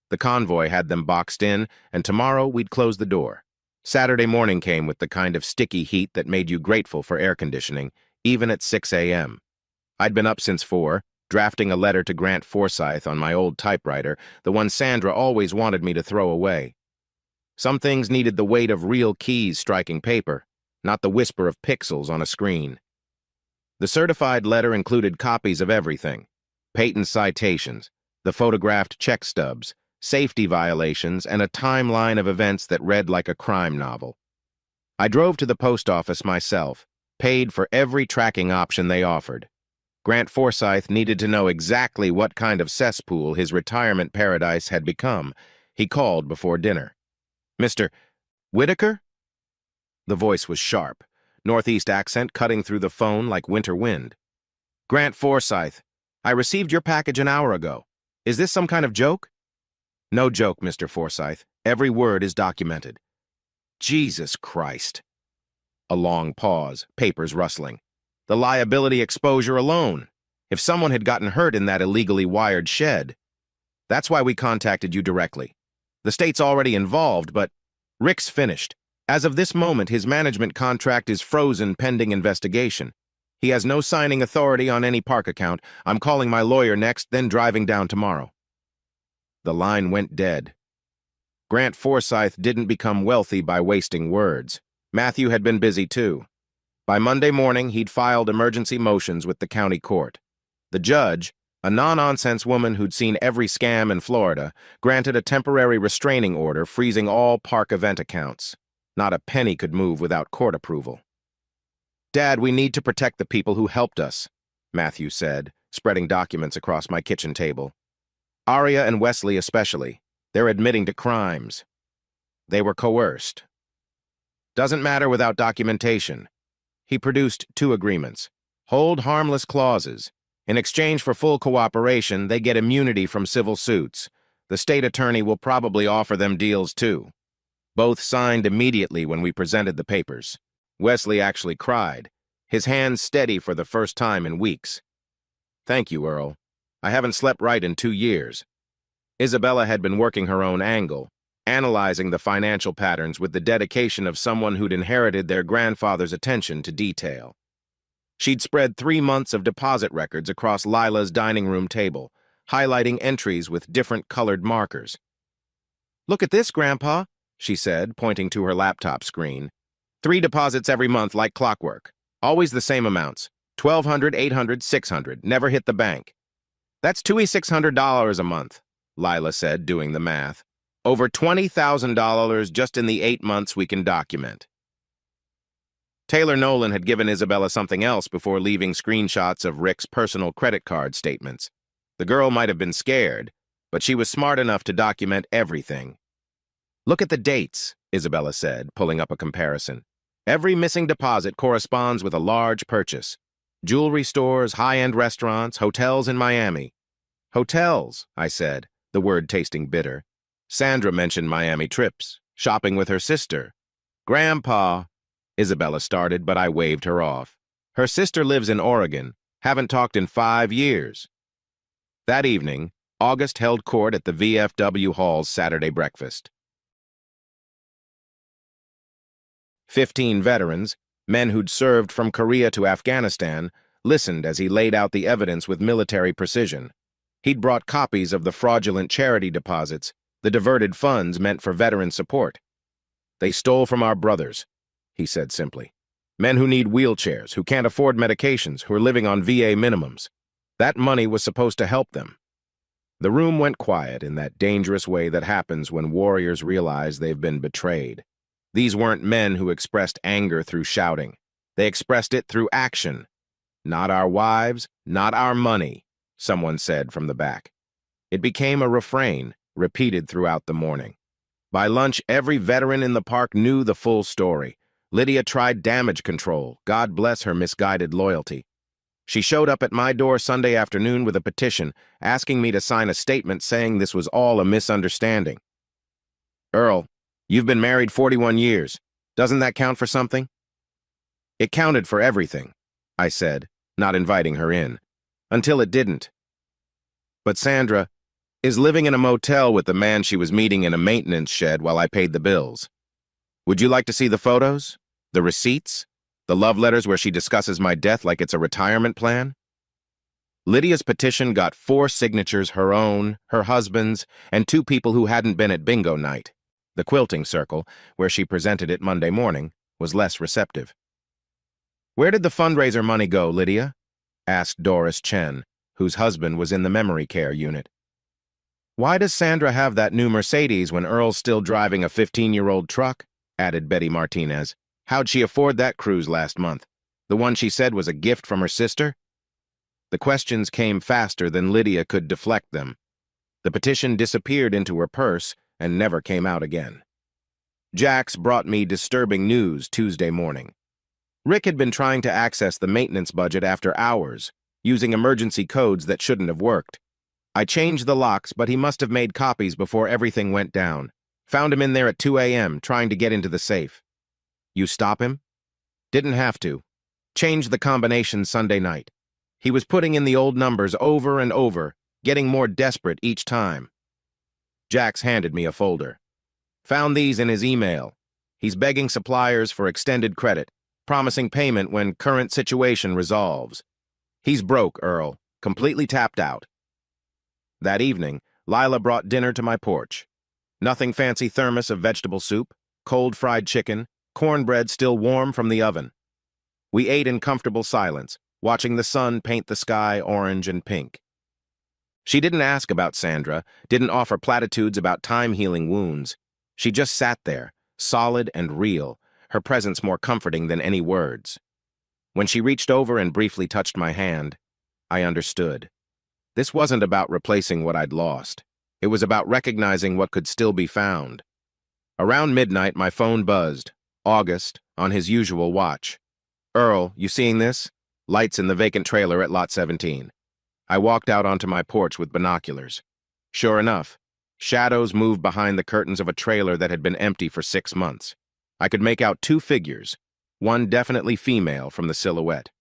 The convoy had them boxed in, and tomorrow we'd close the door. Saturday morning came with the kind of sticky heat that made you grateful for air conditioning, even at 6 a.m. I'd been up since 4, drafting a letter to Grant Forsythe on my old typewriter, the one Sandra always wanted me to throw away. Some things needed the weight of real keys striking paper, not the whisper of pixels on a screen. The certified letter included copies of everything: Peyton's citations, the photographed check stubs, safety violations, and a timeline of events that read like a crime novel. I drove to the post office myself, paid for every tracking option they offered. Grant Forsythe needed to know exactly what kind of cesspool his retirement paradise had become. He called before dinner. "Mr. Whitaker?" The voice was sharp, Northeast accent cutting through the phone like winter wind. "Grant Forsythe, I received your package an hour ago. Is this some kind of joke?" "No joke, Mr. Forsythe. Every word is documented." "Jesus Christ." A long pause, papers rustling. The liability exposure alone. If someone had gotten hurt in that illegally wired shed. "That's why we contacted you directly. The state's already involved, but Rick's finished. As of this moment, his management contract is frozen pending investigation. He has no signing authority on any park account. I'm calling my lawyer next, then driving down tomorrow." The line went dead. Grant Forsythe didn't become wealthy by wasting words. Matthew had been busy too. By Monday morning, he'd filed emergency motions with the county court. The judge, a no-nonsense woman who'd seen every scam in Florida, granted a temporary restraining order freezing all park event accounts. Not a penny could move without court approval. "Dad, we need to protect the people who helped us," Matthew said, spreading documents across my kitchen table. "Aria and Wesley especially. They're admitting to crimes. They were coerced. Doesn't matter without documentation." He produced 2 agreements. Hold harmless clauses. In exchange for full cooperation, they get immunity from civil suits. The state attorney will probably offer them deals too. Both signed immediately when we presented the papers. Wesley actually cried, his hands steady for the first time in weeks. "Thank you, Earl. I haven't slept right in 2 years." Isabella had been working her own angle, analyzing the financial patterns with the dedication of someone who'd inherited their grandfather's attention to detail. She'd spread 3 months of deposit records across Lila's dining room table, highlighting entries with different colored markers. "Look at this, Grandpa," she said, pointing to her laptop screen. 3 deposits every month like clockwork. Always the same amounts. $1,200, $800, $600. Never hit the bank. "That's $2,600 a month," Lila said, doing the math. "Over $20,000 just in the 8 months we can document." Taylor Nolan had given Isabella something else before leaving screenshots of Rick's personal credit card statements. The girl might have been scared, but she was smart enough to document everything. "Look at the dates," Isabella said, pulling up a comparison. "Every missing deposit corresponds with a large purchase. Jewelry stores, high-end restaurants, hotels in Miami." "Hotels," I said, the word tasting bitter. Sandra mentioned Miami trips, shopping with her sister. "Grandpa," Isabella started, but I waved her off. "Her sister lives in Oregon. Haven't talked in 5 years." That evening, August held court at the VFW Hall's Saturday breakfast. 15 veterans, men who'd served from Korea to Afghanistan, listened as he laid out the evidence with military precision. He'd brought copies of the fraudulent charity deposits, the diverted funds meant for veteran support. "They stole from our brothers," he said simply. "Men who need wheelchairs, who can't afford medications, who are living on VA minimums. That money was supposed to help them." The room went quiet in that dangerous way that happens when warriors realize they've been betrayed. These weren't men who expressed anger through shouting. They expressed it through action. "Not our wives, not our money," someone said from the back. It became a refrain, repeated throughout the morning. By lunch, every veteran in the park knew the full story. Lydia tried damage control. God bless her misguided loyalty. She showed up at my door Sunday afternoon with a petition, asking me to sign a statement saying this was all a misunderstanding. "Earl, you've been married 41 years. Doesn't that count for something?" "It counted for everything," I said, not inviting her in. "Until it didn't." "But Sandra is living in a motel with the man she was meeting in a maintenance shed while I paid the bills. Would you like to see the photos? The receipts? The love letters where she discusses my death like it's a retirement plan?" Lydia's petition got 4 signatures, her own, her husband's, and 2 people who hadn't been at bingo night. The quilting circle, where she presented it Monday morning, was less receptive. "Where did the fundraiser money go, Lydia?" asked Doris Chen, whose husband was in the memory care unit. "Why does Sandra have that new Mercedes when Earl's still driving a 15-year-old truck?" added Betty Martinez. "How'd she afford that cruise last month? The one she said was a gift from her sister?" The questions came faster than Lydia could deflect them. The petition disappeared into her purse and never came out again. Jax brought me disturbing news Tuesday morning. Rick had been trying to access the maintenance budget after hours, using emergency codes that shouldn't have worked. I changed the locks, but he must have made copies before everything went down. Found him in there at 2 a.m., trying to get into the safe. "You stop him?" "Didn't have to. Changed the combination Sunday night. He was putting in the old numbers over and over, getting more desperate each time." Jax handed me a folder. "Found these in his email. He's begging suppliers for extended credit, promising payment when current situation resolves. He's broke, Earl, completely tapped out." That evening, Lila brought dinner to my porch. Nothing fancy thermos of vegetable soup, cold fried chicken, cornbread still warm from the oven. We ate in comfortable silence, watching the sun paint the sky orange and pink. She didn't ask about Sandra, didn't offer platitudes about time-healing wounds. She just sat there, solid and real, her presence more comforting than any words. When she reached over and briefly touched my hand, I understood. This wasn't about replacing what I'd lost. It was about recognizing what could still be found. Around midnight, my phone buzzed. August, on his usual watch. "Earl, you seeing this? Lights in the vacant trailer at Lot 17. I walked out onto my porch with binoculars. Sure enough, shadows moved behind the curtains of a trailer that had been empty for 6 months. I could make out 2 figures, one definitely female from the silhouette.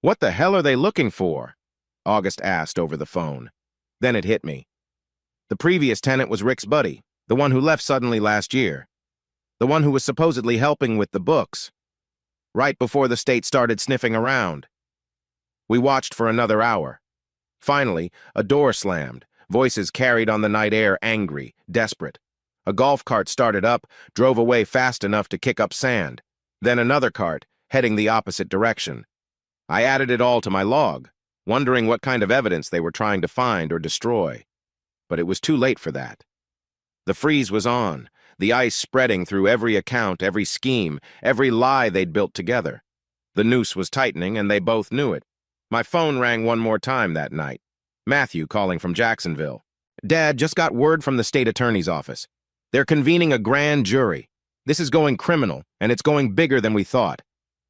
"What the hell are they looking for?" August asked over the phone. Then it hit me. The previous tenant was Rick's buddy, The one who left suddenly last year. The one who was supposedly helping with the books. Right before the state started sniffing around. We watched for another hour. Finally, a door slammed, voices carried on the night air, angry, desperate. A golf cart started up, drove away fast enough to kick up sand. Then another cart, heading the opposite direction. I added it all to my log, wondering what kind of evidence they were trying to find or destroy. But it was too late for that. The freeze was on, the ice spreading through every account, every scheme, every lie they'd built together. The noose was tightening, and they both knew it. My phone rang one more time that night. Matthew calling from Jacksonville. "Dad, just got word from the state attorney's office. They're convening a grand jury. This is going criminal, and it's going bigger than we thought.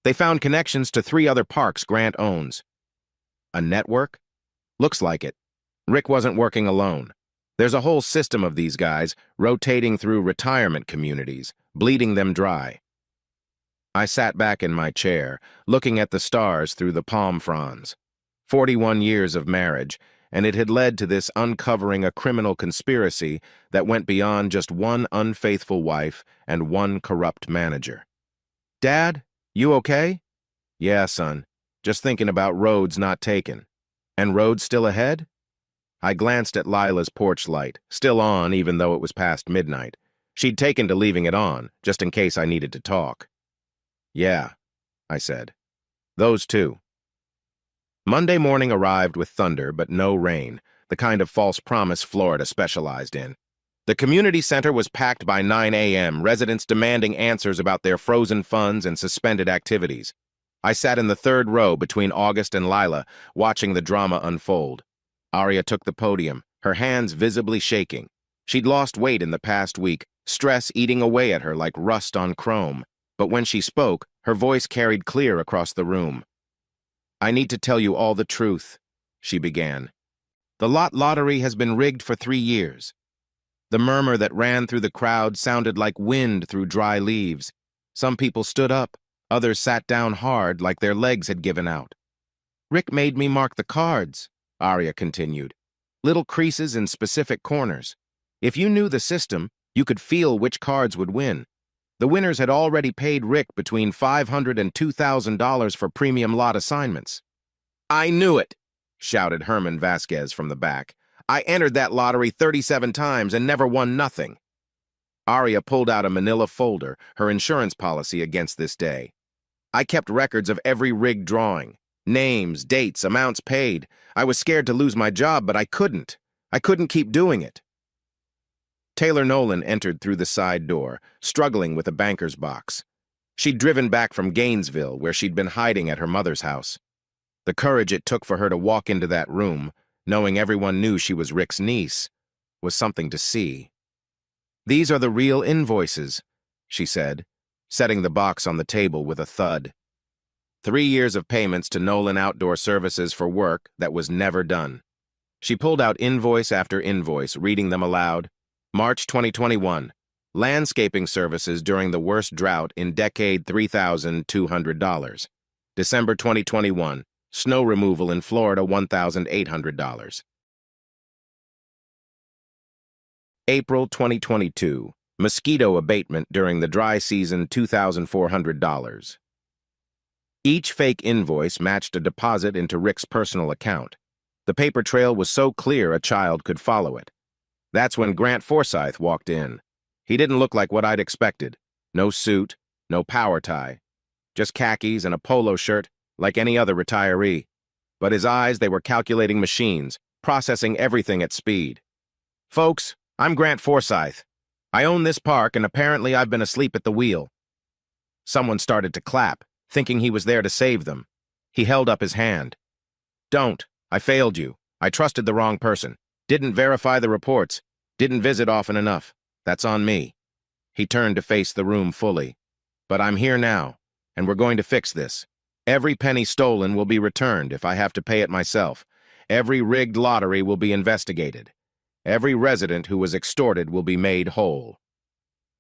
They found connections to 3 other parks Grant owns." A network? Looks like it. Rick wasn't working alone. There's a whole system of these guys rotating through retirement communities, bleeding them dry. I sat back in my chair, looking at the stars through the palm fronds. 41 years of marriage, and it had led to this uncovering a criminal conspiracy that went beyond just one unfaithful wife and one corrupt manager. "Dad, you okay?" "Yeah, son. Just thinking about roads not taken." "And roads still ahead?" I glanced at Lila's porch light, still on even though it was past midnight. She'd taken to leaving it on, just in case I needed to talk. "Yeah," I said. "Those two." Monday morning arrived with thunder, but no rain, the kind of false promise Florida specialized in. The community center was packed by 9 a.m., residents demanding answers about their frozen funds and suspended activities. I sat in the third row between August and Lila, watching the drama unfold. Aria took the podium, her hands visibly shaking. She'd lost weight in the past week, stress eating away at her like rust on chrome. But when she spoke, her voice carried clear across the room. "I need to tell you all the truth," she began. "The lot lottery has been rigged for 3 years. The murmur that ran through the crowd sounded like wind through dry leaves. Some people stood up, others sat down hard like their legs had given out. Rick made me mark the cards," Aria continued. "Little creases in specific corners. If you knew the system, you could feel which cards would win. The winners had already paid Rick between $500 and $2,000 for premium lot assignments." "I knew it," shouted Herman Vasquez from the back. "I entered that lottery 37 times and never won nothing." Aria pulled out a manila folder, her insurance policy against this day. "I kept records of every rigged drawing. Names, dates, amounts paid. I was scared to lose my job, but I couldn't. I couldn't keep doing it." Taylor Nolan entered through the side door, struggling with a banker's box. She'd driven back from Gainesville, where she'd been hiding at her mother's house. The courage it took for her to walk into that room, knowing everyone knew she was Rick's niece, was something to see. "These are the real invoices," she said, setting the box on the table with a thud. 3 years of payments to Nolan Outdoor Services for work that was never done. She pulled out invoice after invoice, reading them aloud. March 2021, landscaping services during the worst drought in decade, $3,200. December 2021, snow removal in Florida, $1,800. April 2022, mosquito abatement during the dry season, $2,400. Each fake invoice matched a deposit into Rick's personal account. The paper trail was so clear a child could follow it. That's when Grant Forsythe walked in. He didn't look like what I'd expected. No suit, no power tie. Just khakis and a polo shirt, like any other retiree. But his eyes, they were calculating machines, processing everything at speed. "Folks, I'm Grant Forsythe. I own this park, and apparently I've been asleep at the wheel." Someone started to clap, thinking he was there to save them. He held up his hand. "Don't. I failed you. I trusted the wrong person. Didn't verify the reports. Didn't visit often enough. That's on me." He turned to face the room fully. "But I'm here now, and we're going to fix this. Every penny stolen will be returned if I have to pay it myself. Every rigged lottery will be investigated. Every resident who was extorted will be made whole."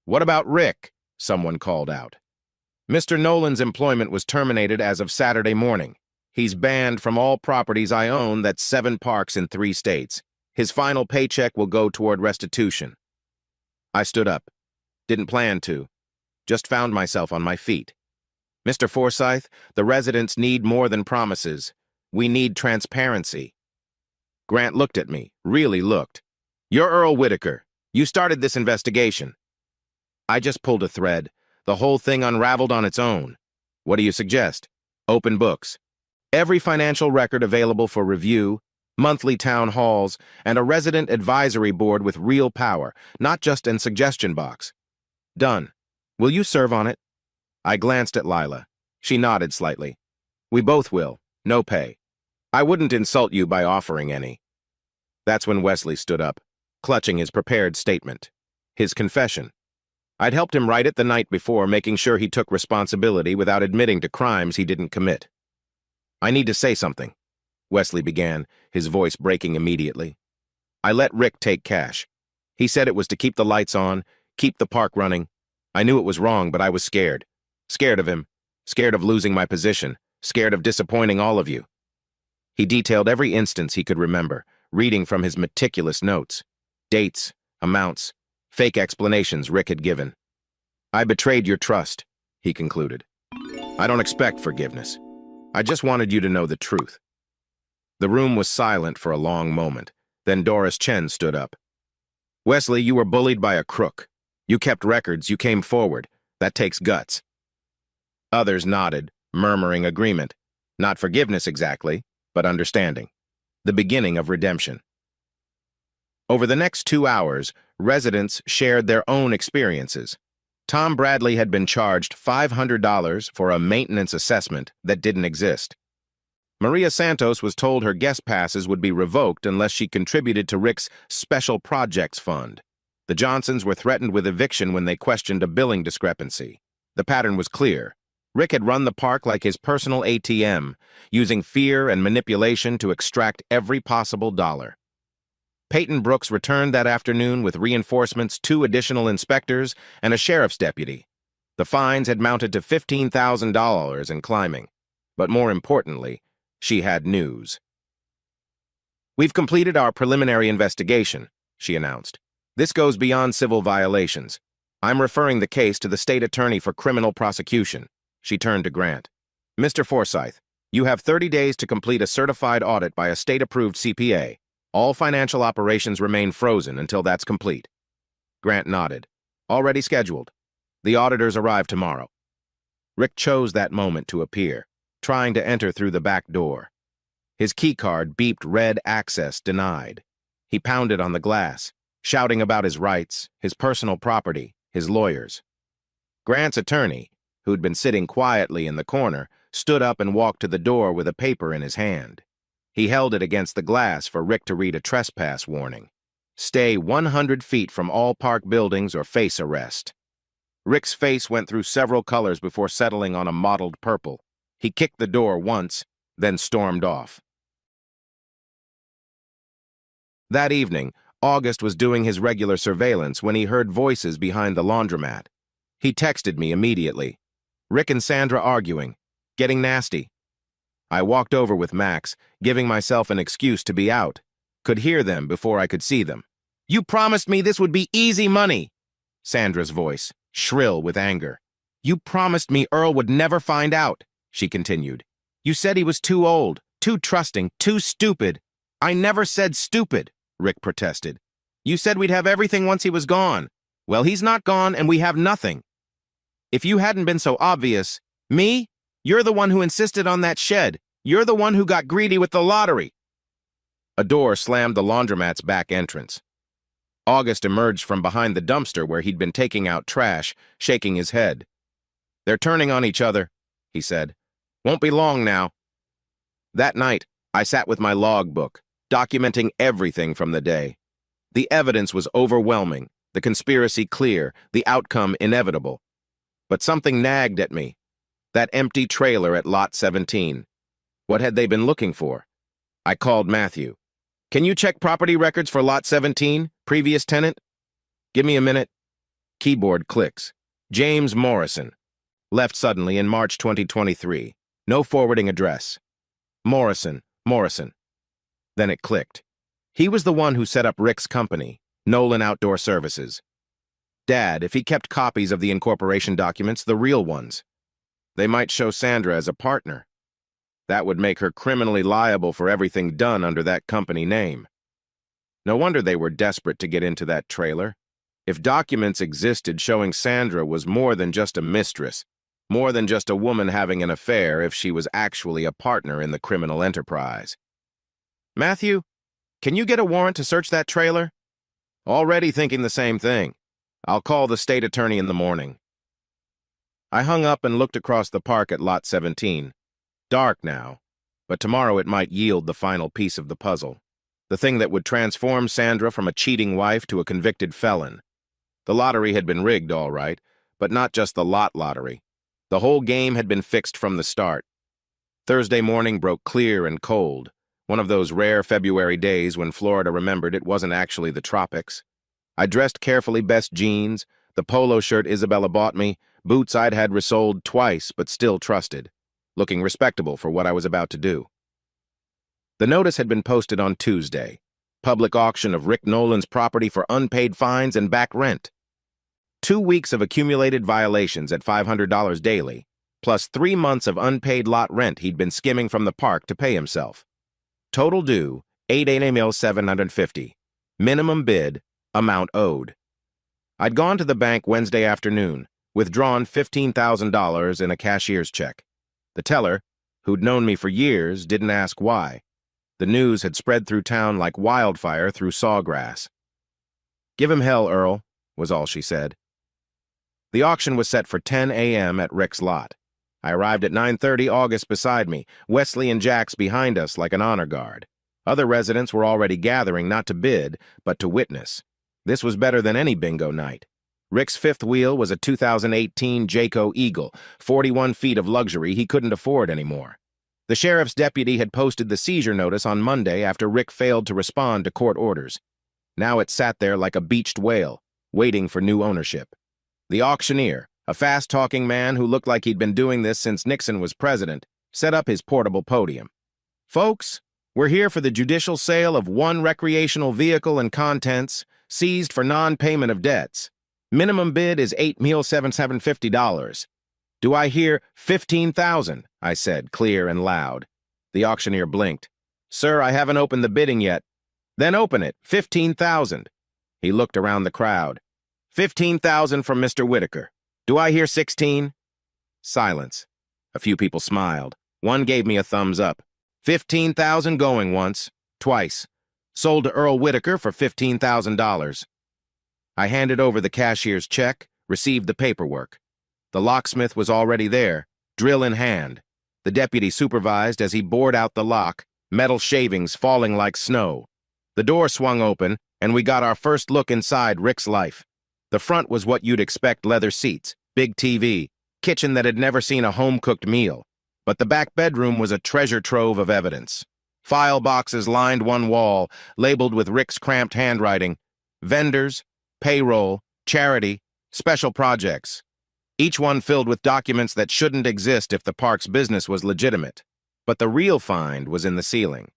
"What about Rick?" someone called out. "Mr. Nolan's employment was terminated as of Saturday morning. He's banned from all properties I own, that's 7 parks in 3 states. His final paycheck will go toward restitution." I stood up. Didn't plan to. Just found myself on my feet. Mr. Forsyth, the residents need more than promises. We need transparency. Grant looked at me, really looked. You're Earl Whitaker. You started this investigation. I just pulled a thread. The whole thing unraveled on its own. What do you suggest? Open books. Every financial record available for review, monthly town halls, and a resident advisory board with real power, not just an suggestion box. Done. Will you serve on it? I glanced at Lila. She nodded slightly. We both will. No pay. I wouldn't insult you by offering any. That's when Wesley stood up, clutching his prepared statement. His confession. I'd helped him write it the night before, making sure he took responsibility without admitting to crimes he didn't commit. I need to say something, Wesley began, his voice breaking immediately. I let Rick take cash. He said it was to keep the lights on, keep the park running. I knew it was wrong, but I was scared. Scared of him. Scared of losing my position. Scared of disappointing all of you. He detailed every instance he could remember, reading from his meticulous notes. Dates, amounts, fake explanations Rick had given. I betrayed your trust, he concluded. I don't expect forgiveness. I just wanted you to know the truth. The room was silent for a long moment. Then Doris Chen stood up. Wesley, you were bullied by a crook. You kept records, you came forward. That takes guts. Others nodded, murmuring agreement. Not forgiveness exactly, but understanding. The beginning of redemption. Over the next 2 hours, residents shared their own experiences. Tom Bradley had been charged $500 for a maintenance assessment that didn't exist. Maria Santos was told her guest passes would be revoked unless she contributed to Rick's Special Projects Fund. The Johnsons were threatened with eviction when they questioned a billing discrepancy. The pattern was clear. Rick had run the park like his personal ATM, using fear and manipulation to extract every possible dollar. Peyton Brooks returned that afternoon with reinforcements, 2 additional inspectors, and a sheriff's deputy. The fines had mounted to $15,000 and climbing. But more importantly, she had news. We've completed our preliminary investigation, she announced. This goes beyond civil violations. I'm referring the case to the state attorney for criminal prosecution. She turned to Grant. Mr. Forsyth, you have 30 days to complete a certified audit by a state-approved CPA. All financial operations remain frozen until that's complete. Grant nodded. Already scheduled. The auditors arrive tomorrow. Rick chose that moment to appear, trying to enter through the back door. His keycard beeped red access denied. He pounded on the glass, shouting about his rights, his personal property, his lawyers. Grant's attorney, who'd been sitting quietly in the corner, stood up and walked to the door with a paper in his hand. He held it against the glass for Rick to read a trespass warning. Stay 100 feet from all park buildings or face arrest. Rick's face went through several colors before settling on a mottled purple. He kicked the door once, then stormed off. That evening, August was doing his regular surveillance when he heard voices behind the laundromat. He texted me immediately. Rick and Sandra arguing, getting nasty. I walked over with Max, giving myself an excuse to be out. Could hear them before I could see them. You promised me this would be easy money. Sandra's voice, shrill with anger. You promised me Earl would never find out, she continued. You said he was too old, too trusting, too stupid. I never said stupid, Rick protested. You said we'd have everything once he was gone. Well, he's not gone and we have nothing. If you hadn't been so obvious, me? You're the one who insisted on that shed. You're the one who got greedy with the lottery. A door slammed the laundromat's back entrance. August emerged from behind the dumpster where he'd been taking out trash, shaking his head. They're turning on each other, he said. Won't be long now. That night, I sat with my logbook, documenting everything from the day. The evidence was overwhelming, the conspiracy clear, the outcome inevitable. But something nagged at me. That empty trailer at Lot 17. What had they been looking for? I called Matthew. Can you check property records for Lot 17, previous tenant? Give me a minute. Keyboard clicks. James Morrison. Left suddenly in March 2023. No forwarding address. Morrison. Then it clicked. He was the one who set up Rick's company, Nolan Outdoor Services. Dad, if he kept copies of the incorporation documents, the real ones, they might show Sandra as a partner. That would make her criminally liable for everything done under that company name. No wonder they were desperate to get into that trailer. If documents existed showing Sandra was more than just a mistress, more than just a woman having an affair, if she was actually a partner in the criminal enterprise. Matthew, can you get a warrant to search that trailer? Already thinking the same thing. I'll call the state attorney in the morning. I hung up and looked across the park at Lot 17. Dark now, but tomorrow it might yield the final piece of the puzzle. The thing that would transform Sandra from a cheating wife to a convicted felon. The lottery had been rigged, all right, but not just the lot lottery. The whole game had been fixed from the start. Thursday morning broke clear and cold, one of those rare February days when Florida remembered it wasn't actually the tropics. I dressed carefully, best jeans, the polo shirt Isabella bought me, boots I'd had resoled twice but still trusted, looking respectable for what I was about to do. The notice had been posted on Tuesday. Public auction of Rick Nolan's property for unpaid fines and back rent. 2 weeks of accumulated violations at $500 daily, plus 3 months of unpaid lot rent he'd been skimming from the park to pay himself. Total due, $8,750. Minimum bid, amount owed. I'd gone to the bank Wednesday afternoon, withdrawn $15,000 in a cashier's check. The teller, who'd known me for years, didn't ask why. The news had spread through town like wildfire through sawgrass. "Give him hell, Earl," was all she said. The auction was set for 10 a.m. at Rick's lot. I arrived at 9:30, August beside me, Wesley and Jax behind us like an honor guard. Other residents were already gathering not to bid, but to witness. This was better than any bingo night. Rick's fifth wheel was a 2018 Jayco Eagle, 41 feet of luxury he couldn't afford anymore. The sheriff's deputy had posted the seizure notice on Monday after Rick failed to respond to court orders. Now it sat there like a beached whale, waiting for new ownership. The auctioneer, a fast-talking man who looked like he'd been doing this since Nixon was president, set up his portable podium. "Folks, we're here for the judicial sale of one recreational vehicle and contents seized for non-payment of debts. Minimum bid is $8,750. Do I hear 15,000? I said, clear and loud. The auctioneer blinked. "Sir, I haven't opened the bidding yet." "Then open it, 15,000. He looked around the crowd. 15,000 from Mr. Whitaker. Do I hear 16? Silence. A few people smiled. One gave me a thumbs up. 15,000 going once, twice. Sold to Earl Whitaker for $15,000. I handed over the cashier's check, received the paperwork. The locksmith was already there, drill in hand. The deputy supervised as he bored out the lock, metal shavings falling like snow. The door swung open, and we got our first look inside Rick's life. The front was what you'd expect: leather seats, big TV, kitchen that had never seen a home-cooked meal. But the back bedroom was a treasure trove of evidence. File boxes lined one wall, labeled with Rick's cramped handwriting: vendors, payroll, charity, special projects. Each one filled with documents that shouldn't exist if the park's business was legitimate. But the real find was in the ceiling.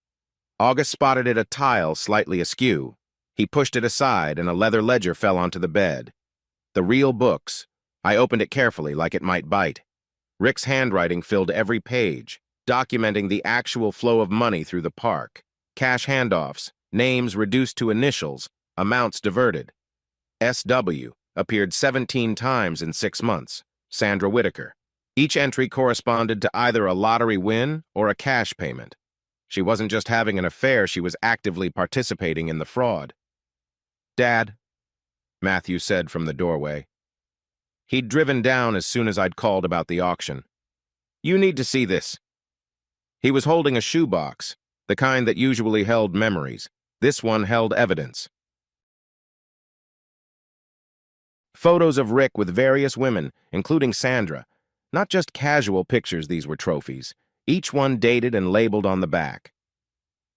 August spotted it a tile slightly askew. He pushed it aside and a leather ledger fell onto the bed. The real books. I opened it carefully like it might bite. Rick's handwriting filled every page, documenting the actual flow of money through the park. Cash handoffs, names reduced to initials, amounts diverted. SW appeared 17 times in 6 months. Sandra Whitaker. Each entry corresponded to either a lottery win or a cash payment. She wasn't just having an affair, she was actively participating in the fraud. "Dad," Matthew said from the doorway. He'd driven down as soon as I'd called about the auction. "You need to see this." He was holding a shoebox, the kind that usually held memories. This one held evidence. Photos of Rick with various women, including Sandra. Not just casual pictures, these were trophies, each one dated and labeled on the back.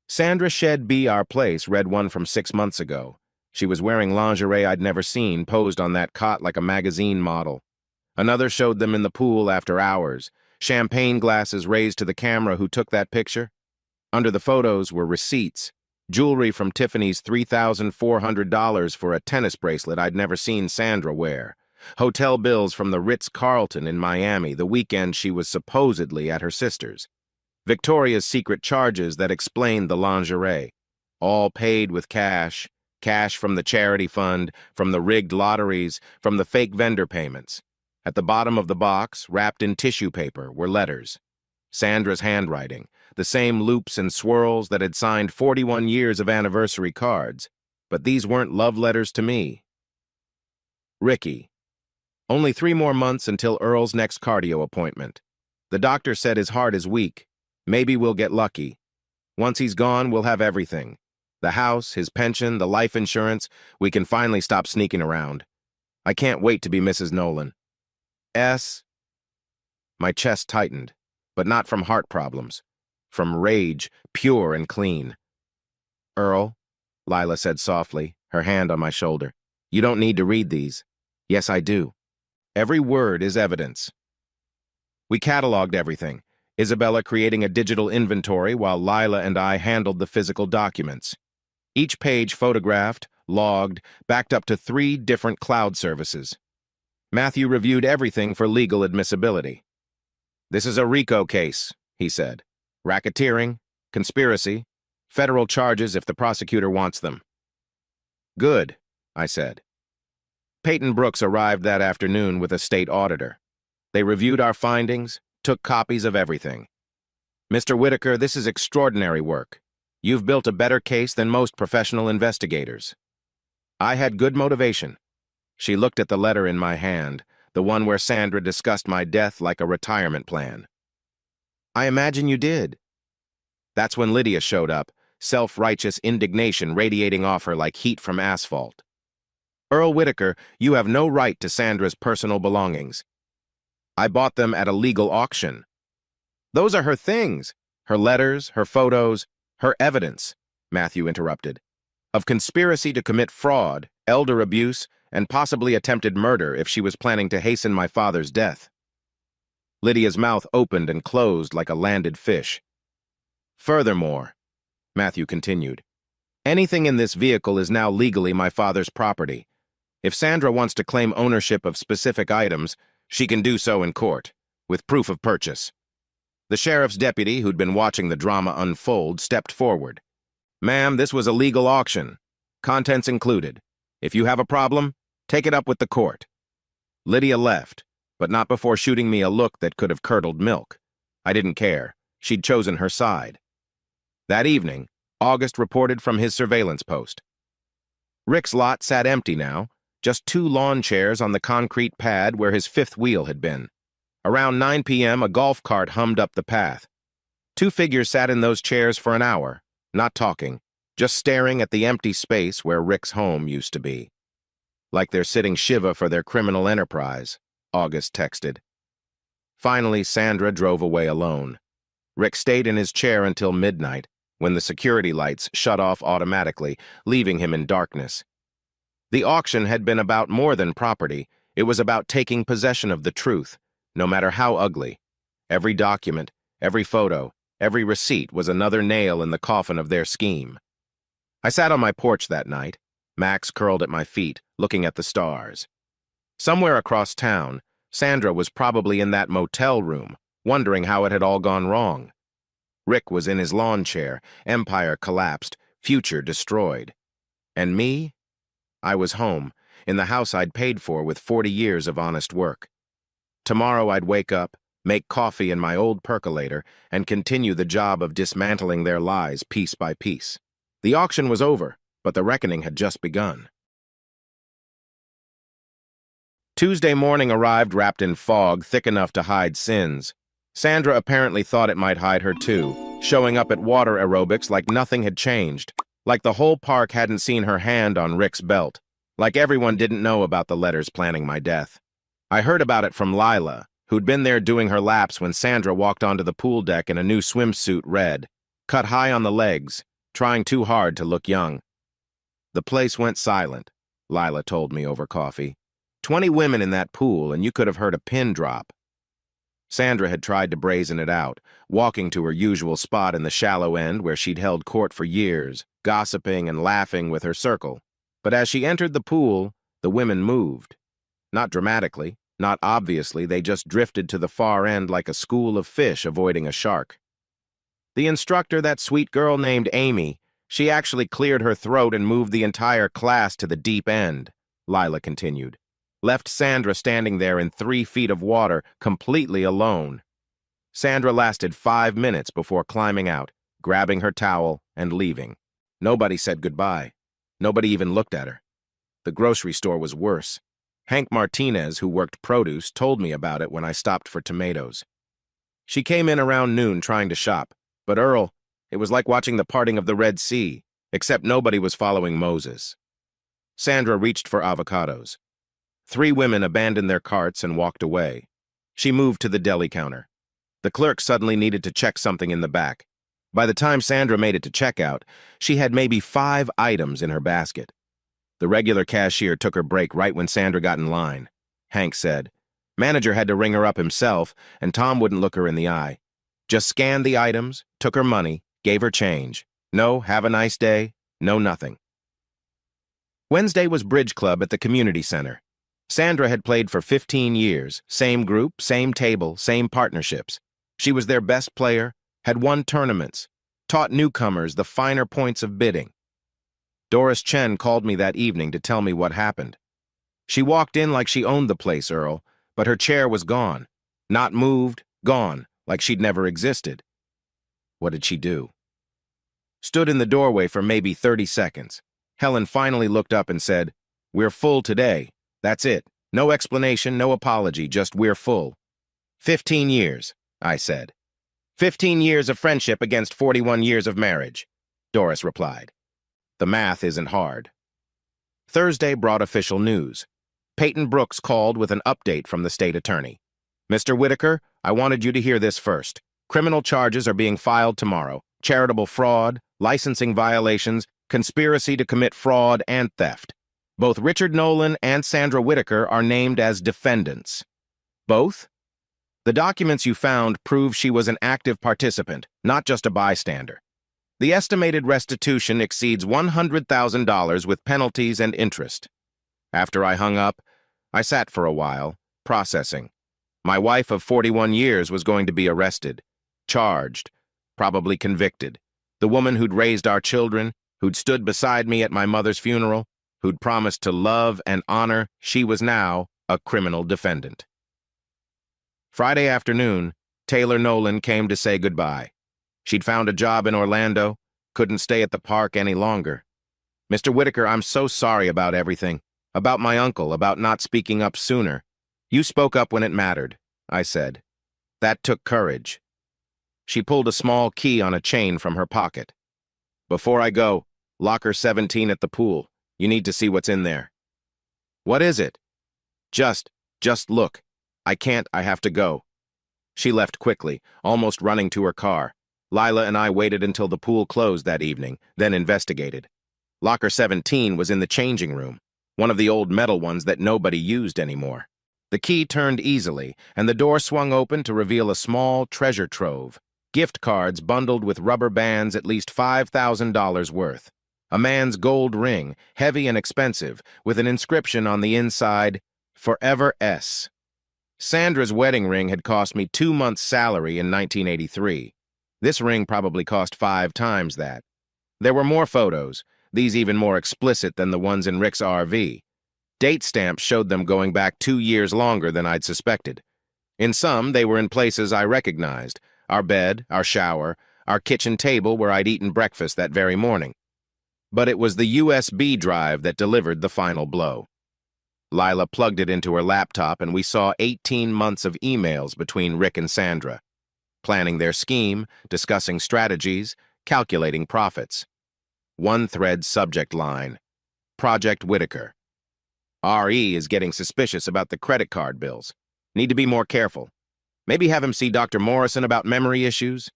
Sandra Shed B. Our Place read one from 6 months ago. She was wearing lingerie I'd never seen, posed on that cot like a magazine model. Another showed them in the pool after hours, champagne glasses raised to the camera who took that picture. Under the photos were receipts, Jewelry from Tiffany's $3,400 for a tennis bracelet I'd never seen Sandra wear. Hotel bills from the Ritz-Carlton in Miami the weekend she was supposedly at her sister's. Victoria's Secret charges that explained the lingerie. All paid with cash. Cash from the charity fund, from the rigged lotteries, from the fake vendor payments. At the bottom of the box, wrapped in tissue paper, were letters. Sandra's handwriting, the same loops and swirls that had signed 41 years of anniversary cards. But these weren't love letters to me. Ricky. Only 3 more months until Earl's next cardio appointment. The doctor said his heart is weak. Maybe we'll get lucky. Once he's gone, we'll have everything. The house, his pension, the life insurance. We can finally stop sneaking around. I can't wait to be Mrs. Nolan. My chest tightened, but not from heart problems. From rage, pure and clean. Earl, Lila said softly, her hand on my shoulder. You don't need to read these. Yes, I do. Every word is evidence. We cataloged everything, Isabella creating a digital inventory while Lila and I handled the physical documents. Each page photographed, logged, backed up to 3 different cloud services. Matthew reviewed everything for legal admissibility. This is a RICO case, he said. Racketeering, conspiracy, federal charges if the prosecutor wants them. Good, I said. Peyton Brooks arrived that afternoon with a state auditor. They reviewed our findings, took copies of everything. Mr. Whitaker, this is extraordinary work. You've built a better case than most professional investigators. I had good motivation. She looked at the letter in my hand, the one where Sandra discussed my death like a retirement plan. I imagine you did. That's when Lydia showed up, self-righteous indignation radiating off her like heat from asphalt. Earl Whitaker, you have no right to Sandra's personal belongings. I bought them at a legal auction. Those are her things, her letters, her photos, her evidence, Matthew interrupted, of conspiracy to commit fraud, elder abuse, and possibly attempted murder if she was planning to hasten my father's death. Lydia's mouth opened and closed like a landed fish. Furthermore, Matthew continued, anything in this vehicle is now legally my father's property. If Sandra wants to claim ownership of specific items, she can do so in court, with proof of purchase. The sheriff's deputy, who'd been watching the drama unfold, stepped forward. Ma'am, this was a legal auction. Contents included. If you have a problem, take it up with the court. Lydia left, but not before shooting me a look that could have curdled milk. I didn't care. She'd chosen her side. That evening, August reported from his surveillance post. Rick's lot sat empty now, just 2 lawn chairs on the concrete pad where his 5th wheel had been. Around 9 p.m., a golf cart hummed up the path. 2 figures sat in those chairs for an hour, not talking, just staring at the empty space where Rick's home used to be. Like they're sitting Shiva for their criminal enterprise, August texted. Finally, Sandra drove away alone. Rick stayed in his chair until midnight, when the security lights shut off automatically, leaving him in darkness. The auction had been about more than property. It was about taking possession of the truth, no matter how ugly. Every document, every photo, every receipt was another nail in the coffin of their scheme. I sat on my porch that night, Max curled at my feet, looking at the stars. Somewhere across town, Sandra was probably in that motel room, wondering how it had all gone wrong. Rick was in his lawn chair, empire collapsed, future destroyed. And me? I was home, in the house I'd paid for with 40 years of honest work. Tomorrow I'd wake up, make coffee in my old percolator, and continue the job of dismantling their lies piece by piece. The auction was over, but the reckoning had just begun. Tuesday morning arrived wrapped in fog thick enough to hide sins. Sandra apparently thought it might hide her too, showing up at water aerobics like nothing had changed, like the whole park hadn't seen her hand on Rick's belt, like everyone didn't know about the letters planning my death. I heard about it from Lila, who'd been there doing her laps when Sandra walked onto the pool deck in a new swimsuit red, cut high on the legs, trying too hard to look young. The place went silent, Lila told me over coffee. 20 women in that pool, and you could have heard a pin drop. Sandra had tried to brazen it out, walking to her usual spot in the shallow end where she'd held court for years, gossiping and laughing with her circle. But as she entered the pool, the women moved. Not dramatically, not obviously, they just drifted to the far end like a school of fish avoiding a shark. The instructor, that sweet girl named Amy, she actually cleared her throat and moved the entire class to the deep end, Lila continued. Left Sandra standing there in 3 feet of water, completely alone. Sandra lasted 5 minutes before climbing out, grabbing her towel, and leaving. Nobody said goodbye. Nobody even looked at her. The grocery store was worse. Hank Martinez, who worked produce, told me about it when I stopped for tomatoes. She came in around noon trying to shop, but Earl, it was like watching the parting of the Red Sea, except nobody was following Moses. Sandra reached for avocados. 3 women abandoned their carts and walked away. She moved to the deli counter. The clerk suddenly needed to check something in the back. By the time Sandra made it to checkout, she had maybe 5 items in her basket. The regular cashier took her break right when Sandra got in line. Hank said. Manager had to ring her up himself, and Tom wouldn't look her in the eye. Just scanned the items, took her money, gave her change. No, have a nice day, no nothing. Wednesday was bridge club at the community center. Sandra had played for 15 years, same group, same table, same partnerships. She was their best player, had won tournaments, taught newcomers the finer points of bidding. Doris Chen called me that evening to tell me what happened. She walked in like she owned the place, Earl, but her chair was gone. Not moved, gone, like she'd never existed. What did she do? Stood in the doorway for maybe 30 seconds. Helen finally looked up and said, "We're full today. That's it. No explanation, no apology, just we're full." 15 years, I said. 15 years of friendship against 41 years of marriage, Doris replied. The math isn't hard. Thursday brought official news. Peyton Brooks called with an update from the state attorney. Mr. Whitaker, I wanted you to hear this first. Criminal charges are being filed tomorrow. Charitable fraud, licensing violations, conspiracy to commit fraud, and theft. Both Richard Nolan and Sandra Whitaker are named as defendants. Both? The documents you found prove she was an active participant, not just a bystander. The estimated restitution exceeds $100,000 with penalties and interest. After I hung up, I sat for a while, processing. My wife of 41 years was going to be arrested, charged, probably convicted. The woman who'd raised our children, who'd stood beside me at my mother's funeral, who'd promised to love and honor, she was now a criminal defendant. Friday afternoon, Taylor Nolan came to say goodbye. She'd found a job in Orlando, couldn't stay at the park any longer. Mr. Whitaker, I'm so sorry about everything. About my uncle, about not speaking up sooner. You spoke up when it mattered, I said. That took courage. She pulled a small key on a chain from her pocket. Before I go, locker 17 at the pool. You need to see what's in there. What is it? Just look. I can't, I have to go. She left quickly, almost running to her car. Lila and I waited until the pool closed that evening, then investigated. Locker 17 was in the changing room, one of the old metal ones that nobody used anymore. The key turned easily, and the door swung open to reveal a small treasure trove, gift cards bundled with rubber bands at least $5,000 worth. A man's gold ring, heavy and expensive, with an inscription on the inside, Forever S. Sandra's wedding ring had cost me 2 months' salary in 1983. This ring probably cost 5 times that. There were more photos, these even more explicit than the ones in Rick's RV. Date stamps showed them going back 2 years longer than I'd suspected. In some, they were in places I recognized. Our bed, our shower, our kitchen table where I'd eaten breakfast that very morning. But it was the USB drive that delivered the final blow. Lila plugged it into her laptop and we saw 18 months of emails between Rick and Sandra, planning their scheme, discussing strategies, calculating profits. One thread subject line, Project Whitaker. RE is getting suspicious about the credit card bills. Need to be more careful. Maybe have him see Dr. Morrison about memory issues.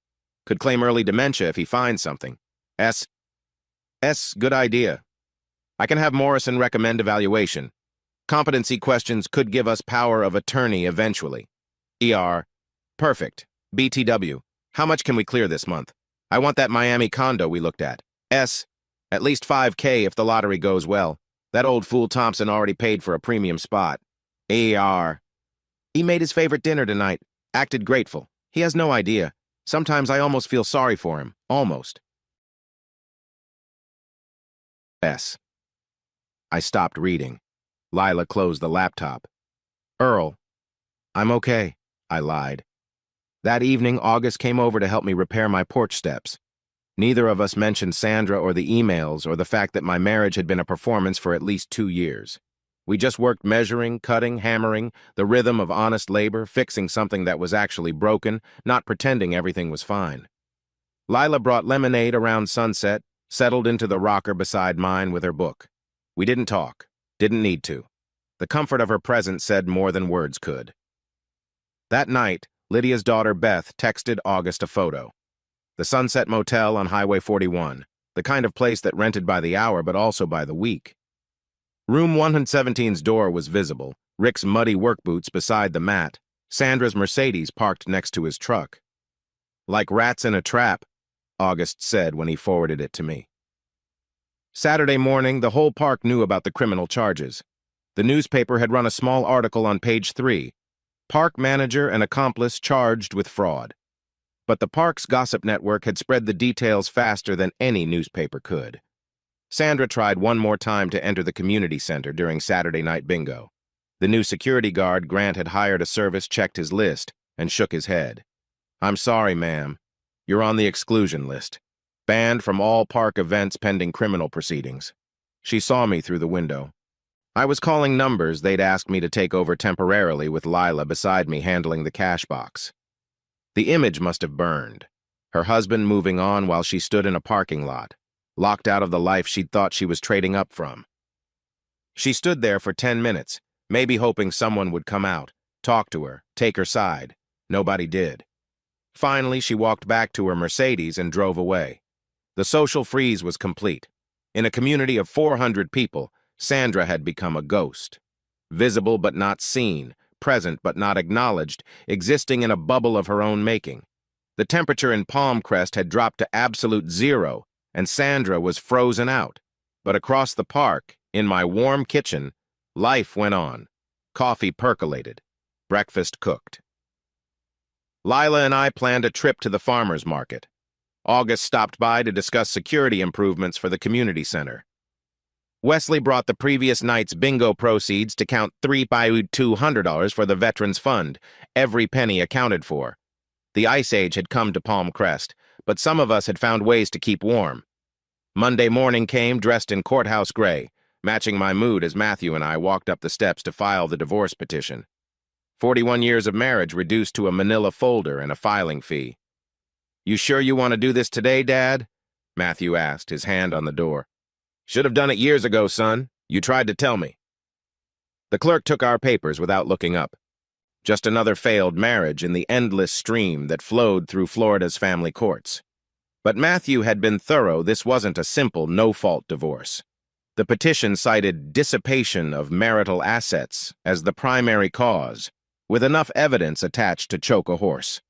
Could claim early dementia if he finds something. S, good idea. I can have Morrison recommend evaluation. Competency questions could give us power of attorney eventually. ER, Perfect. BTW. How much can we clear this month? I want that Miami condo we looked at. At least 5K if the lottery goes well. That old fool Thompson already paid for a premium spot. AR. He made his favorite dinner tonight. Acted grateful. He has no idea. Sometimes I almost feel sorry for him. Almost. I stopped reading. Lila closed the laptop. Earl. I'm okay, I lied. That evening, August came over to help me repair my porch steps. Neither of us mentioned Sandra or the emails or the fact that my marriage had been a performance for at least 2 years. We just worked measuring, cutting, hammering, the rhythm of honest labor, fixing something that was actually broken, not pretending everything was fine. Lila brought lemonade around sunset, settled into the rocker beside mine with her book. We didn't talk, didn't need to. The comfort of her presence said more than words could. That night, Lydia's daughter Beth texted August a photo. The Sunset Motel on Highway 41, the kind of place that rented by the hour but also by the week. Room 117's door was visible, Rick's muddy work boots beside the mat, Sandra's Mercedes parked next to his truck. Like rats in a trap, August said when he forwarded it to me. Saturday morning, the whole park knew about the criminal charges. The newspaper had run a small article on page 3, Park manager and accomplice charged with fraud. But the park's gossip network had spread the details faster than any newspaper could. Sandra tried one more time to enter the community center during Saturday night bingo. The new security guard Grant had hired a service checked his list and shook his head. I'm sorry, ma'am. You're on the exclusion list. Banned from all park events pending criminal proceedings. She saw me through the window. I was calling numbers they'd asked me to take over temporarily with Lila beside me handling the cash box. The image must have burned. Her husband moving on while she stood in a parking lot, locked out of the life she'd thought she was trading up from. She stood there for 10 minutes, maybe hoping someone would come out, talk to her, take her side. Nobody did. Finally, she walked back to her Mercedes and drove away. The social freeze was complete. In a community of 400 people, Sandra had become a ghost. Visible but not seen, present but not acknowledged, existing in a bubble of her own making. The temperature in Palmcrest had dropped to absolute zero, and Sandra was frozen out. But across the park, in my warm kitchen, life went on. Coffee percolated. Breakfast cooked. Lila and I planned a trip to the farmer's market. August stopped by to discuss security improvements for the community center. Wesley brought the previous night's bingo proceeds to count $3,200 for the Veterans Fund, every penny accounted for. The ice age had come to Palmcrest, but some of us had found ways to keep warm. Monday morning came dressed in courthouse gray, matching my mood as Matthew and I walked up the steps to file the divorce petition. 41 years of marriage reduced to a manila folder and a filing fee. You sure you want to do this today, Dad? Matthew asked, his hand on the door. Should have done it years ago, son. You tried to tell me. The clerk took our papers without looking up. Just another failed marriage in the endless stream that flowed through Florida's family courts. But Matthew had been thorough. This wasn't a simple, no-fault divorce. The petition cited dissipation of marital assets as the primary cause, with enough evidence attached to choke a horse.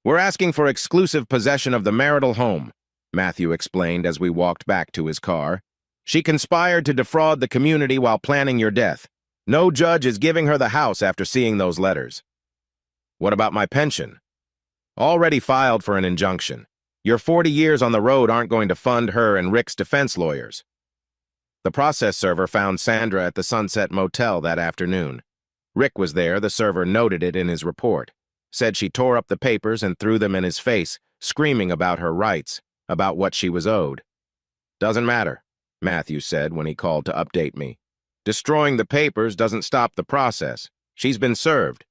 We're asking for exclusive possession of the marital home, Matthew explained as we walked back to his car. She conspired to defraud the community while planning your death. No judge is giving her the house after seeing those letters. What about my pension? Already filed for an injunction. Your 40 years on the road aren't going to fund her and Rick's defense lawyers. The process server found Sandra at the Sunset Motel that afternoon. Rick was there, the server noted it in his report. Said she tore up the papers and threw them in his face, screaming about her rights, about what she was owed. Doesn't matter, Matthew said when he called to update me. Destroying the papers doesn't stop the process. She's been served.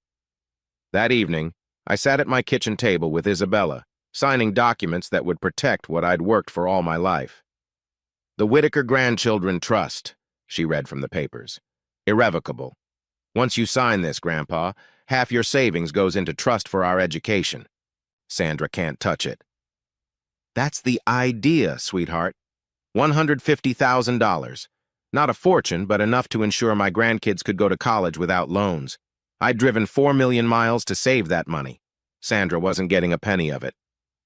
That evening, I sat at my kitchen table with Isabella, signing documents that would protect what I'd worked for all my life. The Whitaker Grandchildren Trust, she read from the papers. Irrevocable. Once you sign this, Grandpa, half your savings goes into trust for our education. Sandra can't touch it. That's the idea, sweetheart. $150,000. Not a fortune, but enough to ensure my grandkids could go to college without loans. I'd driven 4 million miles to save that money. Sandra wasn't getting a penny of it.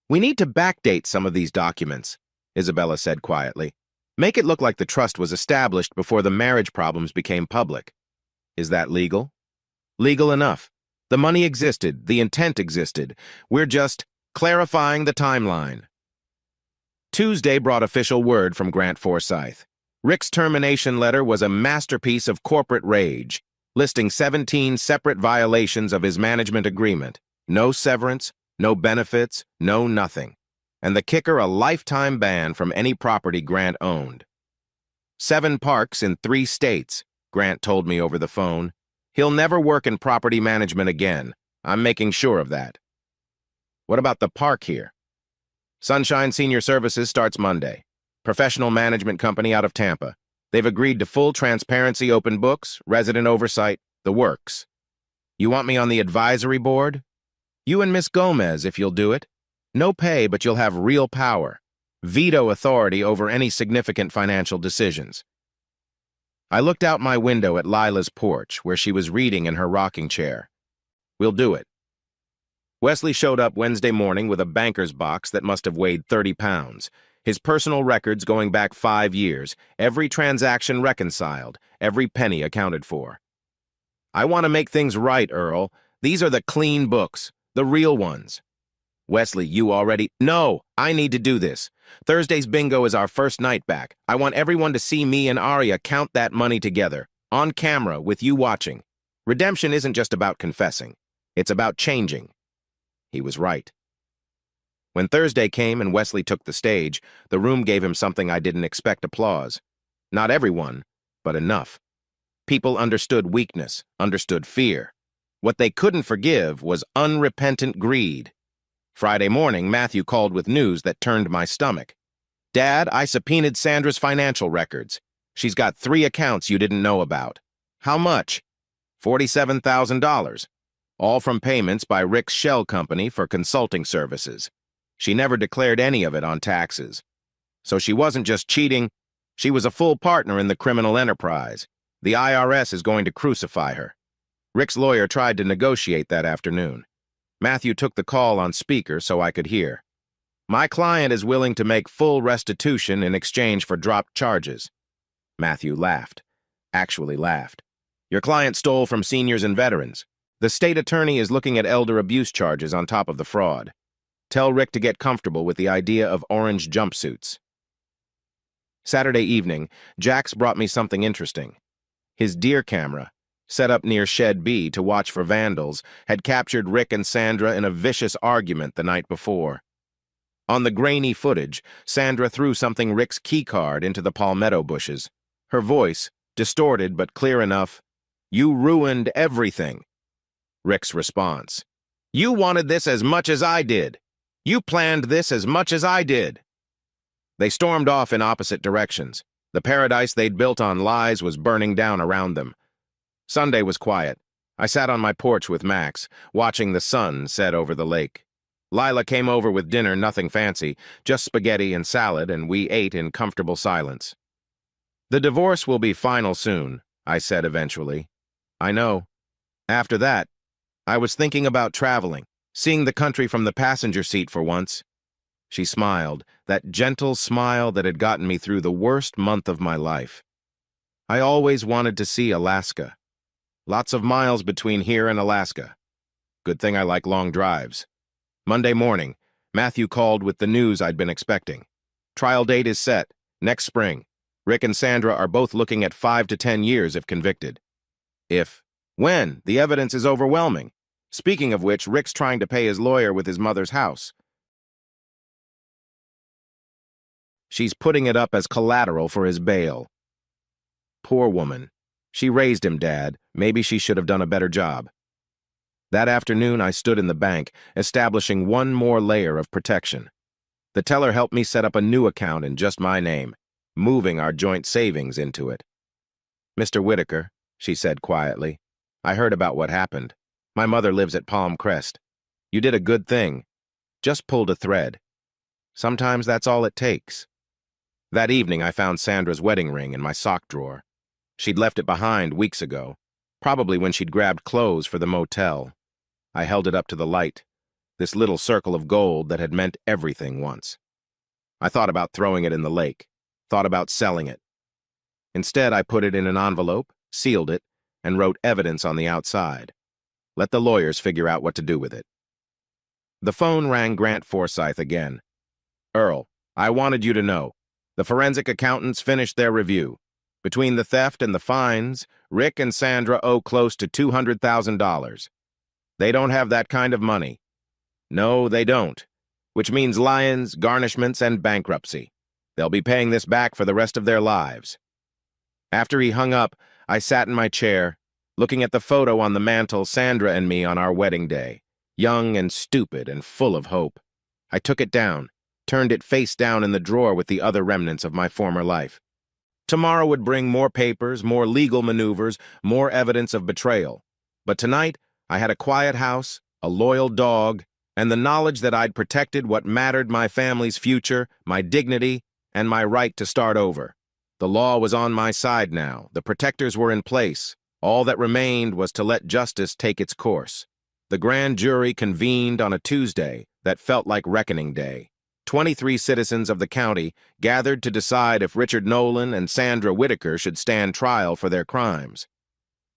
We need to backdate some of these documents, Isabella said quietly. Make it look like the trust was established before the marriage problems became public. Is that legal? Legal enough. The money existed, the intent existed. We're just clarifying the timeline. Tuesday brought official word from Grant Forsythe. Rick's termination letter was a masterpiece of corporate rage, listing 17 separate violations of his management agreement. No severance, no benefits, no nothing. And the kicker, a lifetime ban from any property Grant owned. 7 parks in 3 states, Grant told me over the phone. He'll never work in property management again. I'm making sure of that. What about the park here? Sunshine Senior Services starts Monday. Professional management company out of Tampa. They've agreed to full transparency, open books, resident oversight, the works. You want me on the advisory board? You and Miss Gomez, if you'll do it. No pay, but you'll have real power. Veto authority over any significant financial decisions. I looked out my window at Lila's porch, where she was reading in her rocking chair. We'll do it. Wesley showed up Wednesday morning with a banker's box that must have weighed 30 pounds. His personal records going back 5 years, every transaction reconciled, every penny accounted for. I want to make things right, Earl. These are the clean books, the real ones. Wesley, you already— No, I need to do this. Thursday's bingo is our first night back. I want everyone to see me and Arya count that money together, on camera, with you watching. Redemption isn't just about confessing. It's about changing. He was right. When Thursday came and Wesley took the stage, the room gave him something I didn't expect: applause. Not everyone, but enough. People understood weakness, understood fear. What they couldn't forgive was unrepentant greed. Friday morning, Matthew called with news that turned my stomach. Dad, I subpoenaed Sandra's financial records. She's got 3 accounts you didn't know about. How much? $47,000. All from payments by Rick's shell company for consulting services. She never declared any of it on taxes. So she wasn't just cheating, she was a full partner in the criminal enterprise. The IRS is going to crucify her. Rick's lawyer tried to negotiate that afternoon. Matthew took the call on speaker so I could hear. My client is willing to make full restitution in exchange for dropped charges. Matthew laughed. Actually laughed. Your client stole from seniors and veterans. The state attorney is looking at elder abuse charges on top of the fraud. Tell Rick to get comfortable with the idea of orange jumpsuits. Saturday evening, Jax brought me something interesting. His deer camera, set up near Shed B to watch for vandals, had captured Rick and Sandra in a vicious argument the night before. On the grainy footage, Sandra threw something Rick's keycard into the palmetto bushes. Her voice, distorted but clear enough, "You ruined everything." Rick's response, "You wanted this as much as I did. You planned this as much as I did." They stormed off in opposite directions. The paradise they'd built on lies was burning down around them. Sunday was quiet. I sat on my porch with Max, watching the sun set over the lake. Lila came over with dinner, nothing fancy, just spaghetti and salad, and we ate in comfortable silence. The divorce will be final soon, I said eventually. I know. After that, I was thinking about traveling, seeing the country from the passenger seat for once. She smiled, that gentle smile that had gotten me through the worst month of my life. I always wanted to see Alaska. Lots of miles between here and Alaska. Good thing I like long drives. Monday morning, Matthew called with the news I'd been expecting. Trial date is set, next spring. Rick and Sandra are both looking at 5 to 10 years if convicted. When? The evidence is overwhelming. Speaking of which, Rick's trying to pay his lawyer with his mother's house. She's putting it up as collateral for his bail. Poor woman. She raised him, Dad. Maybe she should have done a better job. That afternoon, I stood in the bank, establishing one more layer of protection. The teller helped me set up a new account in just my name, moving our joint savings into it. Mr. Whitaker, she said quietly, I heard about what happened. My mother lives at Palm Crest. You did a good thing. Just pulled a thread. Sometimes that's all it takes. That evening, I found Sandra's wedding ring in my sock drawer. She'd left it behind weeks ago. Probably when she'd grabbed clothes for the motel. I held it up to the light, this little circle of gold that had meant everything once. I thought about throwing it in the lake, thought about selling it. Instead, I put it in an envelope, sealed it, and wrote evidence on the outside. Let the lawyers figure out what to do with it. The phone rang Grant Forsythe again. Earl, I wanted you to know. The forensic accountants finished their review. Between the theft and the fines, Rick and Sandra owe close to $200,000. They don't have that kind of money. No, they don't. Which means lions, garnishments, and bankruptcy. They'll be paying this back for the rest of their lives. After he hung up, I sat in my chair, looking at the photo on the mantel, Sandra and me on our wedding day, young and stupid and full of hope. I took it down, turned it face down in the drawer with the other remnants of my former life. Tomorrow would bring more papers, more legal maneuvers, more evidence of betrayal. But tonight, I had a quiet house, a loyal dog, and the knowledge that I'd protected what mattered: my family's future, my dignity, and my right to start over. The law was on my side now. The protectors were in place. All that remained was to let justice take its course. The grand jury convened on a Tuesday that felt like reckoning day. 23 citizens of the county gathered to decide if Richard Nolan and Sandra Whitaker should stand trial for their crimes.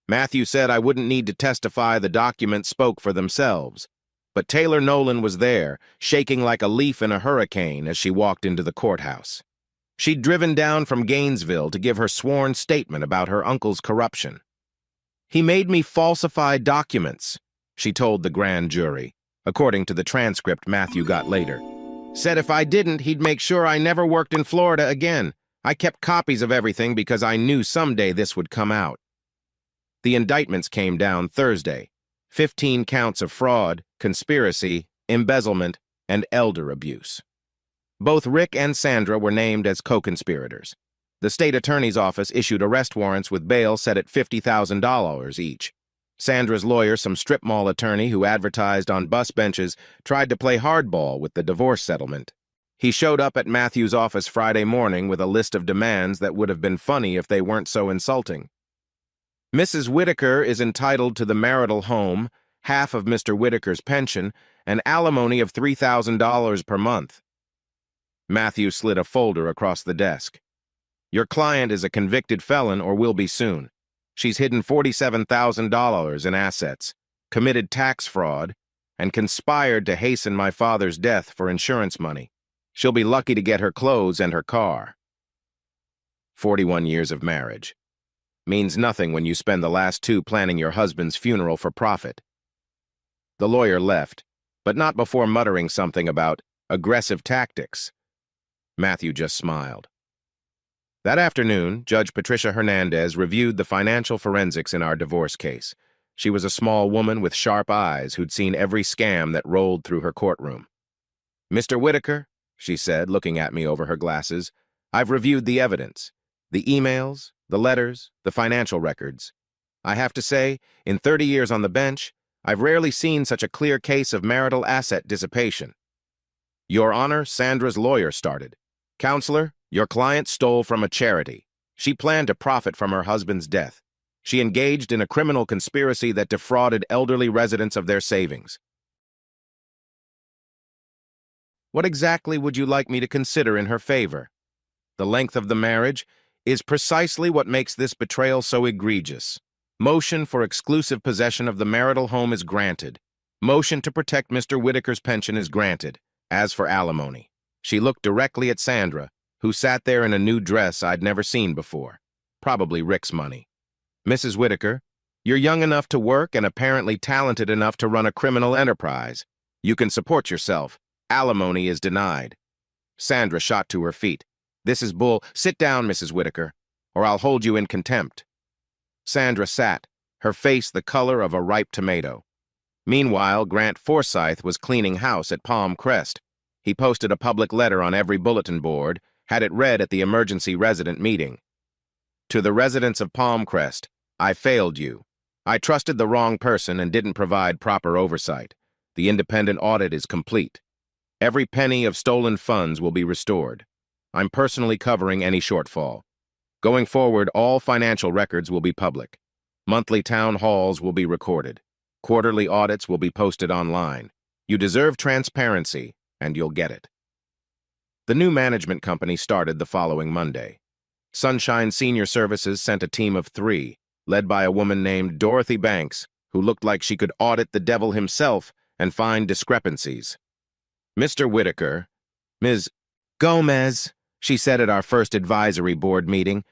Matthew said I wouldn't need to testify; the documents spoke for themselves. But Taylor Nolan was there, shaking like a leaf in a hurricane as she walked into the courthouse. She'd driven down from Gainesville to give her sworn statement about her uncle's corruption. "He made me falsify documents," she told the grand jury, according to the transcript Matthew got later. "Said if I didn't, he'd make sure I never worked in Florida again. I kept copies of everything because I knew someday this would come out." The indictments came down Thursday. 15 counts of fraud, conspiracy, embezzlement, and elder abuse. Both Rick and Sandra were named as co-conspirators. The state attorney's office issued arrest warrants with bail set at $50,000 each. Sandra's lawyer, some strip mall attorney who advertised on bus benches, tried to play hardball with the divorce settlement. He showed up at Matthew's office Friday morning with a list of demands that would have been funny if they weren't so insulting. Mrs. Whitaker is entitled to the marital home, half of Mr. Whitaker's pension, and alimony of $3,000 per month. Matthew slid a folder across the desk. Your client is a convicted felon or will be soon. She's hidden $47,000 in assets, committed tax fraud, and conspired to hasten my father's death for insurance money. She'll be lucky to get her clothes and her car. 41 years of marriage. Means nothing when you spend the last 2 planning your husband's funeral for profit. The lawyer left, but not before muttering something about aggressive tactics. Matthew just smiled. That afternoon, Judge Patricia Hernandez reviewed the financial forensics in our divorce case. She was a small woman with sharp eyes who'd seen every scam that rolled through her courtroom. "Mr. Whitaker," she said, looking at me over her glasses, "I've reviewed the evidence, the emails, the letters, the financial records. I have to say, in 30 years on the bench, I've rarely seen such a clear case of marital asset dissipation." "Your Honor," Sandra's lawyer started. "Counselor, your client stole from a charity. She planned to profit from her husband's death. She engaged in a criminal conspiracy that defrauded elderly residents of their savings. What exactly would you like me to consider in her favor? The length of the marriage is precisely what makes this betrayal so egregious. Motion for exclusive possession of the marital home is granted. Motion to protect Mr. Whitaker's pension is granted. As for alimony." She looked directly at Sandra, who sat there in a new dress I'd never seen before. Probably Rick's money. "Mrs. Whitaker, you're young enough to work and apparently talented enough to run a criminal enterprise. You can support yourself. Alimony is denied." Sandra shot to her feet. "This is bull. Sit down, Mrs. Whitaker, or I'll hold you in contempt." Sandra sat, her face the color of a ripe tomato. Meanwhile, Grant Forsythe was cleaning house at Palm Crest. He posted a public letter on every bulletin board, had it read at the emergency resident meeting. "To the residents of Palm Crest, I failed you. I trusted the wrong person and didn't provide proper oversight. The independent audit is complete. Every penny of stolen funds will be restored. I'm personally covering any shortfall. Going forward, all financial records will be public. Monthly town halls will be recorded. Quarterly audits will be posted online. You deserve transparency, and you'll get it. The new management company started the following Monday. Sunshine Senior Services sent a team of 3, led by a woman named Dorothy Banks, who looked like she could audit the devil himself and find discrepancies. Mr. Whitaker, Ms. Gomez, she said at our first advisory board meeting,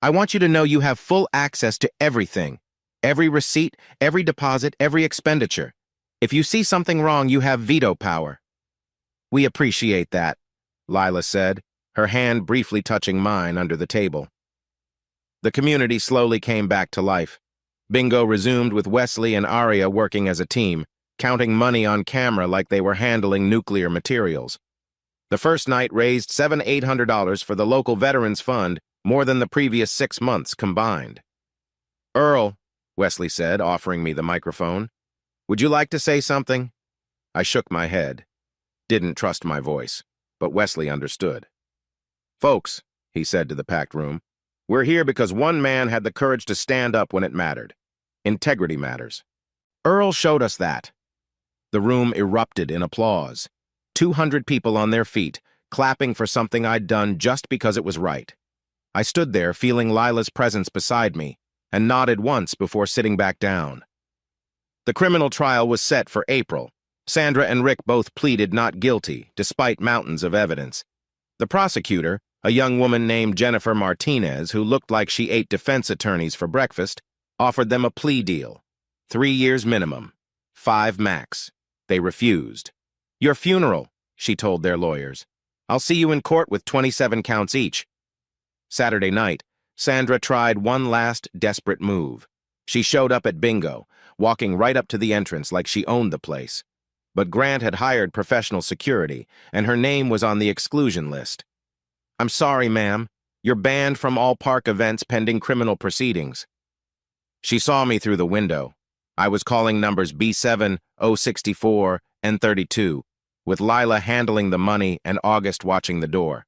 I want you to know you have full access to everything. Every receipt, every deposit, every expenditure. If you see something wrong, you have veto power. We appreciate that, Lila said, her hand briefly touching mine under the table. The community slowly came back to life. Bingo resumed with Wesley and Aria working as a team, counting money on camera like they were handling nuclear materials. The first night raised $700-800 for the local Veterans Fund, more than the previous 6 months combined. Earl, Wesley said, offering me the microphone, would you like to say something? I shook my head. Didn't trust my voice, but Wesley understood. Folks, he said to the packed room, we're here because one man had the courage to stand up when it mattered. Integrity matters. Earl showed us that. The room erupted in applause. 200 people on their feet, clapping for something I'd done just because it was right. I stood there feeling Lila's presence beside me and nodded once before sitting back down. The criminal trial was set for April. Sandra and Rick both pleaded not guilty, despite mountains of evidence. The prosecutor, a young woman named Jennifer Martinez, who looked like she ate defense attorneys for breakfast, offered them a plea deal. 3 years minimum, 5 max. They refused. Your funeral, she told their lawyers. I'll see you in court with 27 counts each. Saturday night, Sandra tried one last desperate move. She showed up at bingo, walking right up to the entrance like she owned the place. But Grant had hired professional security, and her name was on the exclusion list. I'm sorry, ma'am. You're banned from all park events pending criminal proceedings. She saw me through the window. I was calling numbers B7, 064, and 32, with Lila handling the money and August watching the door.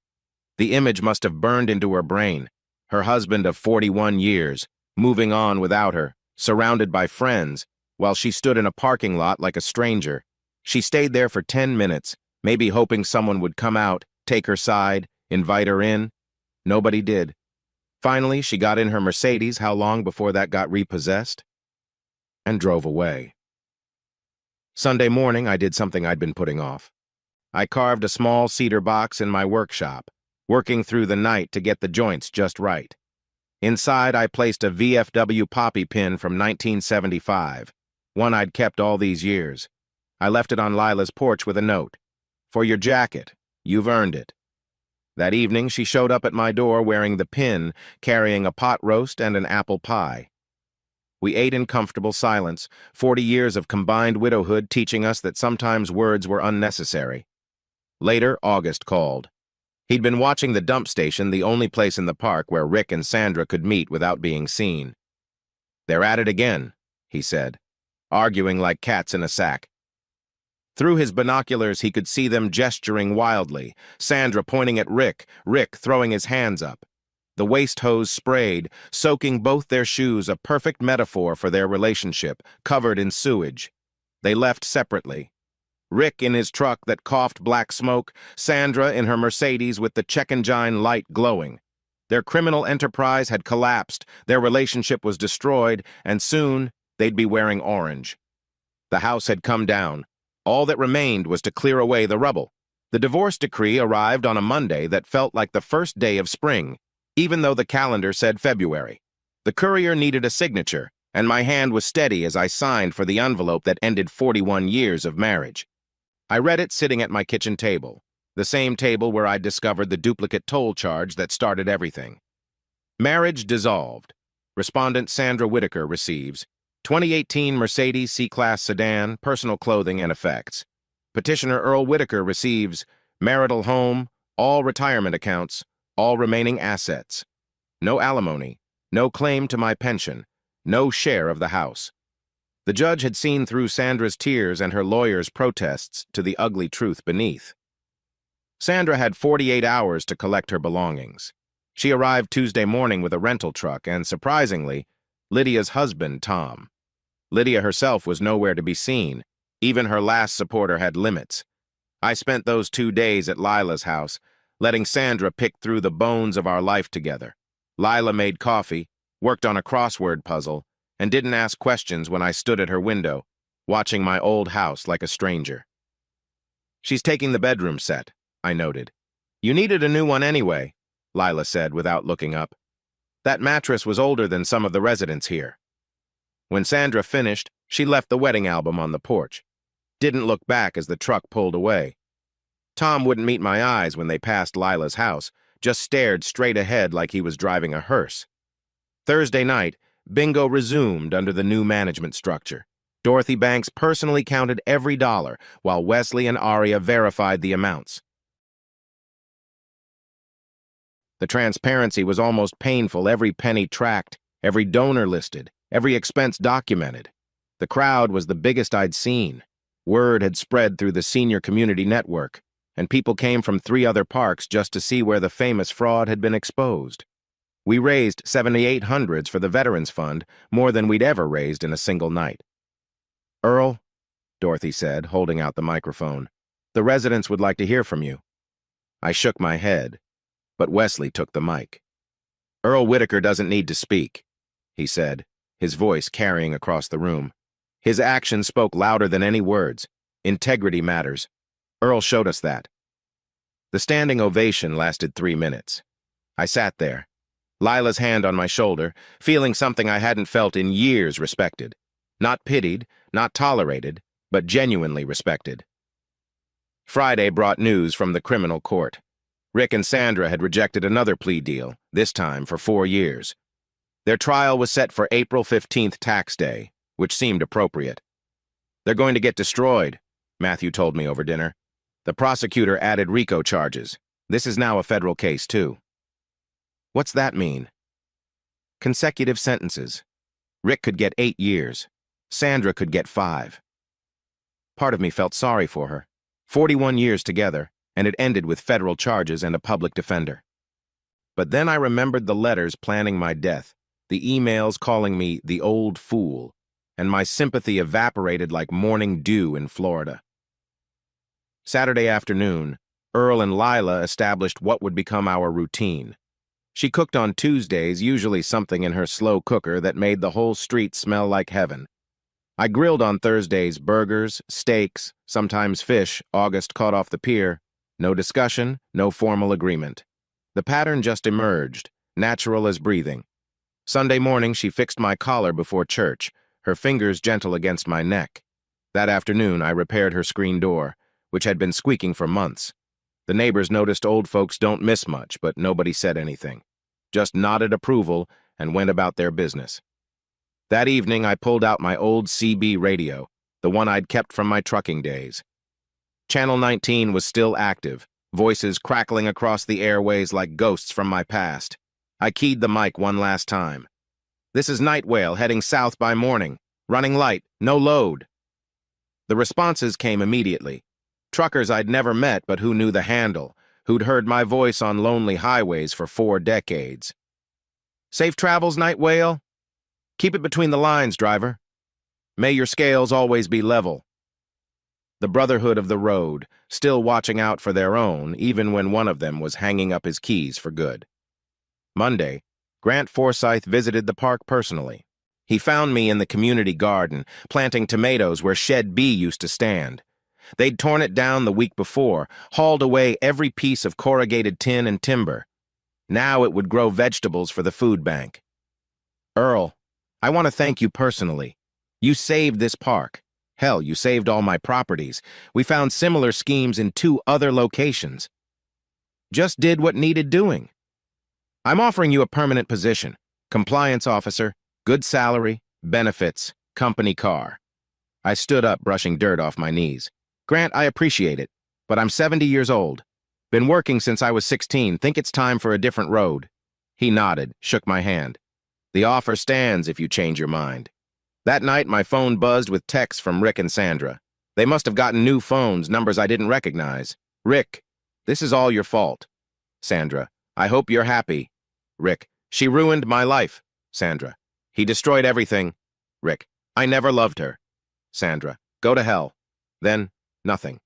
The image must have burned into her brain. Her husband of 41 years, moving on without her, surrounded by friends, while she stood in a parking lot like a stranger. She stayed there for 10 minutes, maybe hoping someone would come out, take her side, invite her in. Nobody did. Finally, she got in her Mercedes, how long before that got repossessed? And drove away. Sunday morning, I did something I'd been putting off. I carved a small cedar box in my workshop, working through the night to get the joints just right. Inside, I placed a VFW poppy pin from 1975, one I'd kept all these years. I left it on Lila's porch with a note. For your jacket, you've earned it. That evening, she showed up at my door wearing the pin, carrying a pot roast and an apple pie. We ate in comfortable silence, 40 years of combined widowhood teaching us that sometimes words were unnecessary. Later, August called. He'd been watching the dump station, the only place in the park where Rick and Sandra could meet without being seen. They're at it again, he said, arguing like cats in a sack. Through his binoculars, he could see them gesturing wildly, Sandra pointing at Rick, Rick throwing his hands up. The waste hose sprayed, soaking both their shoes, a perfect metaphor for their relationship, covered in sewage. They left separately. Rick in his truck that coughed black smoke, Sandra in her Mercedes with the check engine light glowing. Their criminal enterprise had collapsed, their relationship was destroyed, and soon they'd be wearing orange. The house had come down. All that remained was to clear away the rubble. The divorce decree arrived on a Monday that felt like the first day of spring, even though the calendar said February. The courier needed a signature, and my hand was steady as I signed for the envelope that ended 41 years of marriage. I read it sitting at my kitchen table, the same table where I'd discovered the duplicate toll charge that started everything. Marriage dissolved. Respondent Sandra Whitaker receives 2018 Mercedes C-Class sedan, personal clothing and effects. Petitioner Earl Whitaker receives marital home, all retirement accounts, all remaining assets. No alimony, no claim to my pension, no share of the house. The judge had seen through Sandra's tears and her lawyer's protests to the ugly truth beneath. Sandra had 48 hours to collect her belongings. She arrived Tuesday morning with a rental truck and, surprisingly, Lydia's husband, Tom. Lydia herself was nowhere to be seen. Even her last supporter had limits. I spent those 2 days at Lila's house, letting Sandra pick through the bones of our life together. Lila made coffee, worked on a crossword puzzle, and didn't ask questions when I stood at her window, watching my old house like a stranger. "She's taking the bedroom set," I noted. "You needed a new one anyway," Lila said without looking up. "That mattress was older than some of the residents here." When Sandra finished, she left the wedding album on the porch. Didn't look back as the truck pulled away. Tom wouldn't meet my eyes when they passed Lila's house, just stared straight ahead like he was driving a hearse. Thursday night, bingo resumed under the new management structure. Dorothy Banks personally counted every dollar, while Wesley and Aria verified the amounts. The transparency was almost painful, every penny tracked, every donor listed, every expense documented. The crowd was the biggest I'd seen. Word had spread through the senior community network, and people came from 3 other parks just to see where the famous fraud had been exposed. We raised $7,800 for the Veterans Fund, more than we'd ever raised in a single night. "Earl," Dorothy said, holding out the microphone, "the residents would like to hear from you." I shook my head, but Wesley took the mic. "Earl Whitaker doesn't need to speak," he said, his voice carrying across the room. His actions spoke louder than any words. Integrity matters. Earl showed us that. The standing ovation lasted 3 minutes. I sat there, Lila's hand on my shoulder, feeling something I hadn't felt in years respected. Not pitied, not tolerated, but genuinely respected. Friday brought news from the criminal court. Rick and Sandra had rejected another plea deal, this time for 4 years. Their trial was set for April 15th, tax day, which seemed appropriate. "They're going to get destroyed," Matthew told me over dinner. The prosecutor added RICO charges. This is now a federal case, too. What's that mean? Consecutive sentences. Rick could get 8 years. Sandra could get 5. Part of me felt sorry for her. 41 years together, and it ended with federal charges and a public defender. But then I remembered the letters planning my death, the emails calling me the old fool, and my sympathy evaporated like morning dew in Florida. Saturday afternoon, Earl and Lila established what would become our routine. She cooked on Tuesdays, usually something in her slow cooker that made the whole street smell like heaven. I grilled on Thursdays burgers, steaks, sometimes fish August caught off the pier. No discussion, no formal agreement. The pattern just emerged, natural as breathing. Sunday morning, she fixed my collar before church, her fingers gentle against my neck. That afternoon, I repaired her screen door, which had been squeaking for months. The neighbors noticed old folks don't miss much, but nobody said anything. Just nodded approval and went about their business. That evening, I pulled out my old CB radio, the one I'd kept from my trucking days. Channel 19 was still active, voices crackling across the airways like ghosts from my past. I keyed the mic one last time. "This is Night Whale heading south by morning. Running light, no load." The responses came immediately. Truckers I'd never met but who knew the handle, who'd heard my voice on lonely highways for 4 decades. "Safe travels, Night Whale. Keep it between the lines, driver. May your scales always be level." The brotherhood of the road, still watching out for their own, even when one of them was hanging up his keys for good. Monday, Grant Forsythe visited the park personally. He found me in the community garden, planting tomatoes where Shed B used to stand. They'd torn it down the week before, hauled away every piece of corrugated tin and timber. Now it would grow vegetables for the food bank. "Earl, I want to thank you personally. You saved this park. Hell, you saved all my properties. We found similar schemes in 2 other locations. Just did what needed doing. I'm offering you a permanent position, compliance officer, good salary, benefits, company car." I stood up, brushing dirt off my knees. "Grant, I appreciate it, but I'm 70 years old. Been working since I was 16, think it's time for a different road." He nodded, shook my hand. "The offer stands if you change your mind." That night, my phone buzzed with texts from Rick and Sandra. They must have gotten new phones, numbers I didn't recognize. "Rick, this is all your fault." Sandra, "I hope you're happy." Rick, "She ruined my life." Sandra, He destroyed everything. Rick, I never loved her. Sandra, go to hell. Then, nothing.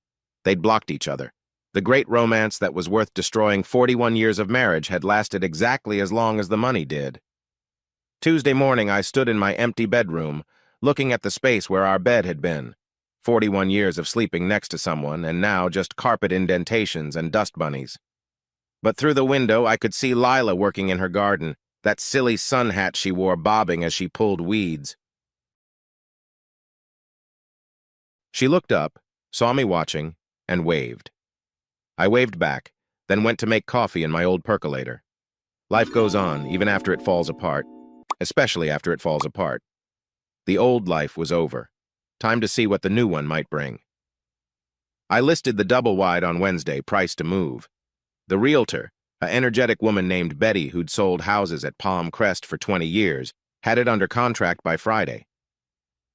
They'd blocked each other. The great romance that was worth destroying 41 years of marriage had lasted exactly as long as the money did. Tuesday morning, I stood in my empty bedroom, looking at the space where our bed had been. 41 years of sleeping next to someone, and now just carpet indentations and dust bunnies. But through the window, I could see Lila working in her garden, that silly sun hat she wore bobbing as she pulled weeds. She looked up, saw me watching, and waved. I waved back, then went to make coffee in my old percolator. Life goes on, even after it falls apart, especially after it falls apart. The old life was over. Time to see what the new one might bring. I listed the double-wide on Wednesday, price to move. The realtor, an energetic woman named Betty who'd sold houses at Palm Crest for 20 years, had it under contract by Friday.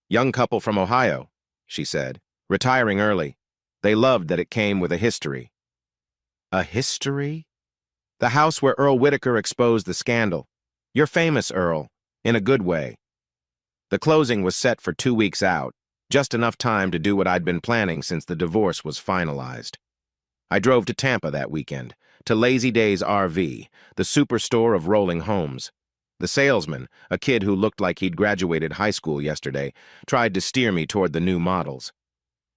Young couple from Ohio, she said, retiring early. They loved that it came with a history. A history? The house where Earl Whitaker exposed the scandal. You're famous, Earl, in a good way. The closing was set for 2 weeks out, just enough time to do what I'd been planning since the divorce was finalized. I drove to Tampa that weekend, to Lazy Days RV, the superstore of rolling homes. The salesman, a kid who looked like he'd graduated high school yesterday, tried to steer me toward the new models.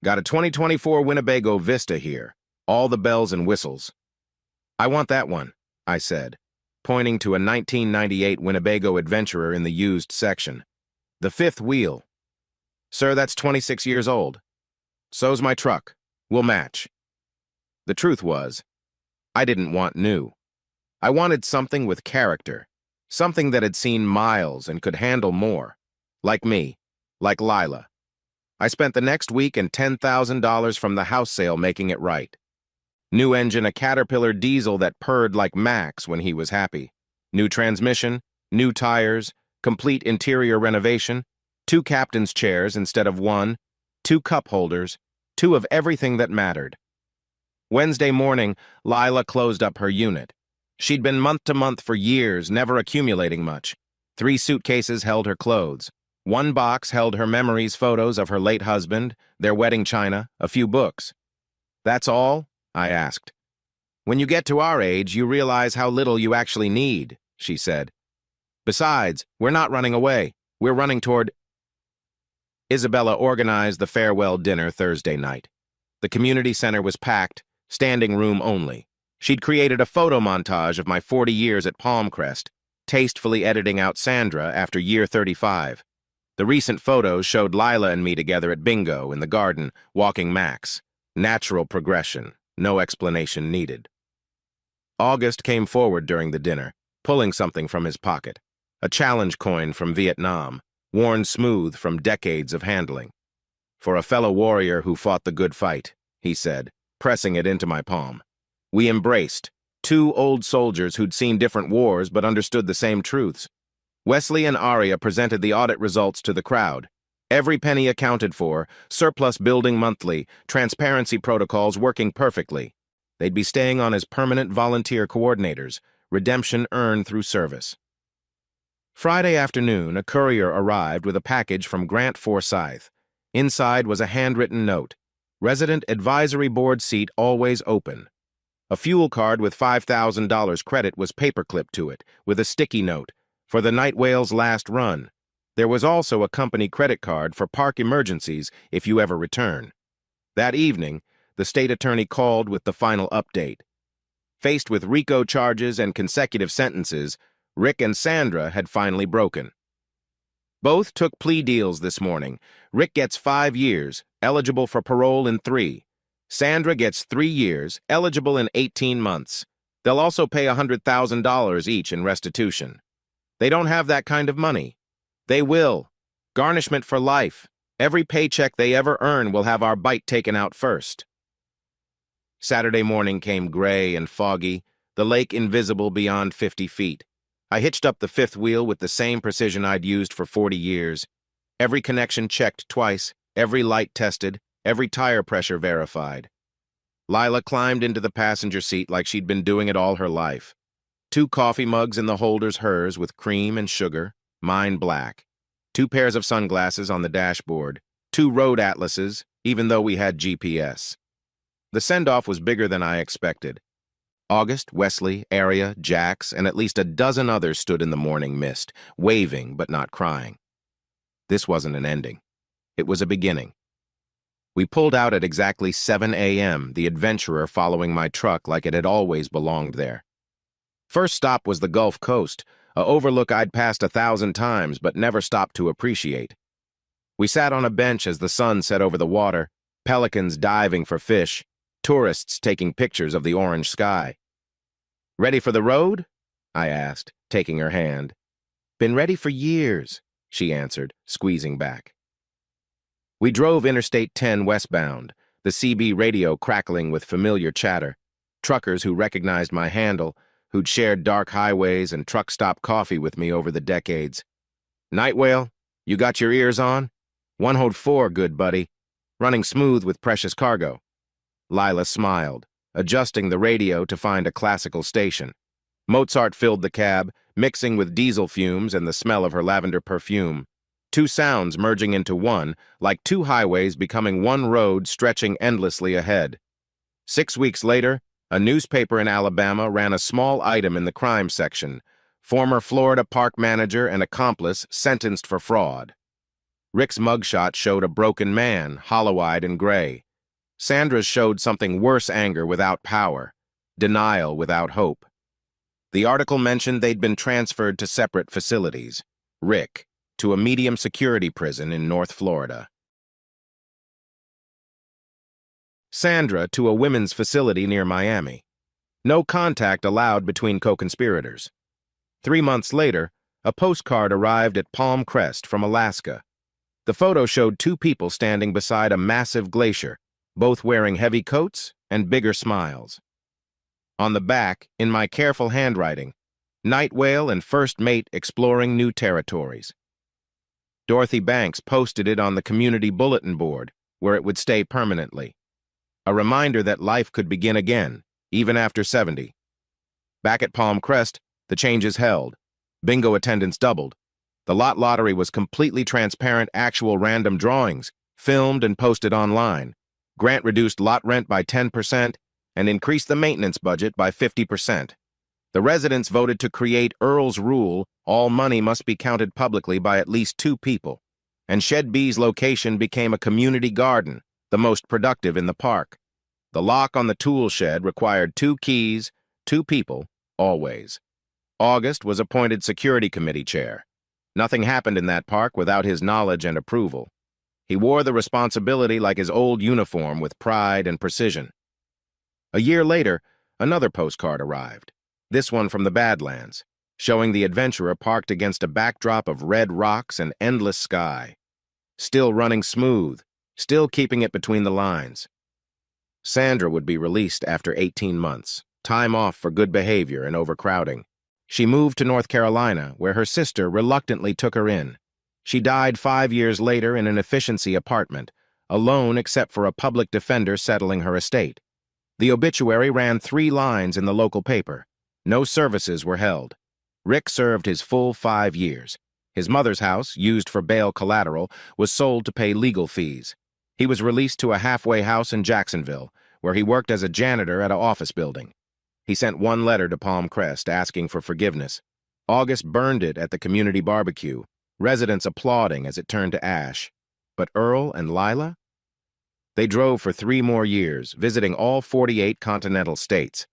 Got a 2024 Winnebago Vista here, all the bells and whistles. I want that one, I said, pointing to a 1998 Winnebago Adventurer in the used section. The fifth wheel. Sir, that's 26 years old. So's my truck. We'll match. The truth was, I didn't want new. I wanted something with character, something that had seen miles and could handle more. Like me, like Lila. I spent the next week and $10,000 from the house sale making it right. New engine, a Caterpillar diesel that purred like Max when he was happy. New transmission, new tires, complete interior renovation, 2 captain's chairs instead of 1, 2 cup holders, 2 of everything that mattered. Wednesday morning, Lila closed up her unit. She'd been month to month for years, never accumulating much. 3 suitcases held her clothes. 1 box held her memories, photos of her late husband, their wedding china, a few books. That's all? I asked. When you get to our age, you realize how little you actually need, she said. Besides, we're not running away. We're running toward... Isabella organized the farewell dinner Thursday night. The community center was packed, standing room only. She'd created a photo montage of my 40 years at Palm Crest, tastefully editing out Sandra after year 35. The recent photos showed Lila and me together at bingo in the garden, walking Max. Natural progression, no explanation needed. August came forward during the dinner, pulling something from his pocket. A challenge coin from Vietnam, worn smooth from decades of handling. For a fellow warrior who fought the good fight, he said, pressing it into my palm. We embraced, 2 old soldiers who'd seen different wars but understood the same truths. Wesley and Aria presented the audit results to the crowd. Every penny accounted for, surplus building monthly, transparency protocols working perfectly. They'd be staying on as permanent volunteer coordinators, redemption earned through service. Friday afternoon, a courier arrived with a package from Grant Forsyth. Inside was a handwritten note. Resident Advisory Board seat always open. A fuel card with $5,000 credit was paperclipped to it, with a sticky note, for the Night Whale's last run. There was also a company credit card for park emergencies if you ever return. That evening, the state attorney called with the final update. Faced with RICO charges and consecutive sentences, Rick and Sandra had finally broken. Both took plea deals this morning. Rick gets 5 years, eligible for parole in 3. Sandra gets 3 years, eligible in 18 months. They'll also pay $100,000 each in restitution. They don't have that kind of money. They will. Garnishment for life. Every paycheck they ever earn will have our bite taken out first. Saturday morning came gray and foggy, the lake invisible beyond 50 feet. I hitched up the 5th wheel with the same precision I'd used for 40 years. Every connection checked twice, every light tested, every tire pressure verified. Lila climbed into the passenger seat like she'd been doing it all her life. 2 coffee mugs in the holders hers with cream and sugar, mine black. 2 pairs of sunglasses on the dashboard, 2 road atlases, even though we had GPS. The send-off was bigger than I expected. August, Wesley, Aria, Jax, and at least a dozen others stood in the morning mist, waving but not crying. This wasn't an ending. It was a beginning. We pulled out at exactly 7 a.m., the adventurer following my truck like it had always belonged there. First stop was the Gulf Coast, a overlook I'd passed 1,000 times but never stopped to appreciate. We sat on a bench as the sun set over the water, pelicans diving for fish, tourists taking pictures of the orange sky. "Ready for the road?" I asked, taking her hand. "Been ready for years," she answered, squeezing back. We drove Interstate 10 westbound, the CB radio crackling with familiar chatter, truckers who recognized my handle, who'd shared dark highways and truck stop coffee with me over the decades. "Night Whale, you got your ears on? 104, good buddy. Running smooth with precious cargo." Lila smiled, adjusting the radio to find a classical station. Mozart filled the cab, mixing with diesel fumes and the smell of her lavender perfume. 2 sounds merging into one, like 2 highways becoming one road stretching endlessly ahead. 6 weeks later, a newspaper in Alabama ran a small item in the crime section: former Florida park manager and accomplice sentenced for fraud. Rick's mugshot showed a broken man, hollow-eyed and gray. Sandra's showed something worse: anger without power, denial without hope. The article mentioned they'd been transferred to separate facilities. Rick, to a medium security prison in North Florida. Sandra to a women's facility near Miami. No contact allowed between co-conspirators. 3 months later, a postcard arrived at Palm Crest from Alaska. The photo showed 2 people standing beside a massive glacier, both wearing heavy coats and bigger smiles. On the back, in my careful handwriting, Night Whale and First Mate exploring new territories. Dorothy Banks posted it on the community bulletin board, where it would stay permanently. A reminder that life could begin again, even after 70. Back at Palm Crest, the changes held. Bingo attendance doubled. The lot lottery was completely transparent, actual random drawings, filmed and posted online. Grant reduced lot rent by 10% and increased the maintenance budget by 50%. The residents voted to create Earl's Rule: all money must be counted publicly by at least 2 people. And Shed B's location became a community garden, the most productive in the park. The lock on the tool shed required 2 keys, 2 people, always. August was appointed security committee chair. Nothing happened in that park without his knowledge and approval. He wore the responsibility like his old uniform with pride and precision. A year later, another postcard arrived, this one from the Badlands, showing the adventurer parked against a backdrop of red rocks and endless sky. Still running smooth, still keeping it between the lines. Sandra would be released after 18 months, time off for good behavior and overcrowding. She moved to North Carolina, where her sister reluctantly took her in. She died 5 years later in an efficiency apartment, alone except for a public defender settling her estate. The obituary ran 3 lines in the local paper. No services were held. Rick served his full 5 years. His mother's house, used for bail collateral, was sold to pay legal fees. He was released to a halfway house in Jacksonville, where he worked as a janitor at an office building. He sent 1 letter to Palm Crest asking for forgiveness. August burned it at the community barbecue, residents applauding as it turned to ash. But Earl and Lila? They drove for 3 more years, visiting all 48 continental states.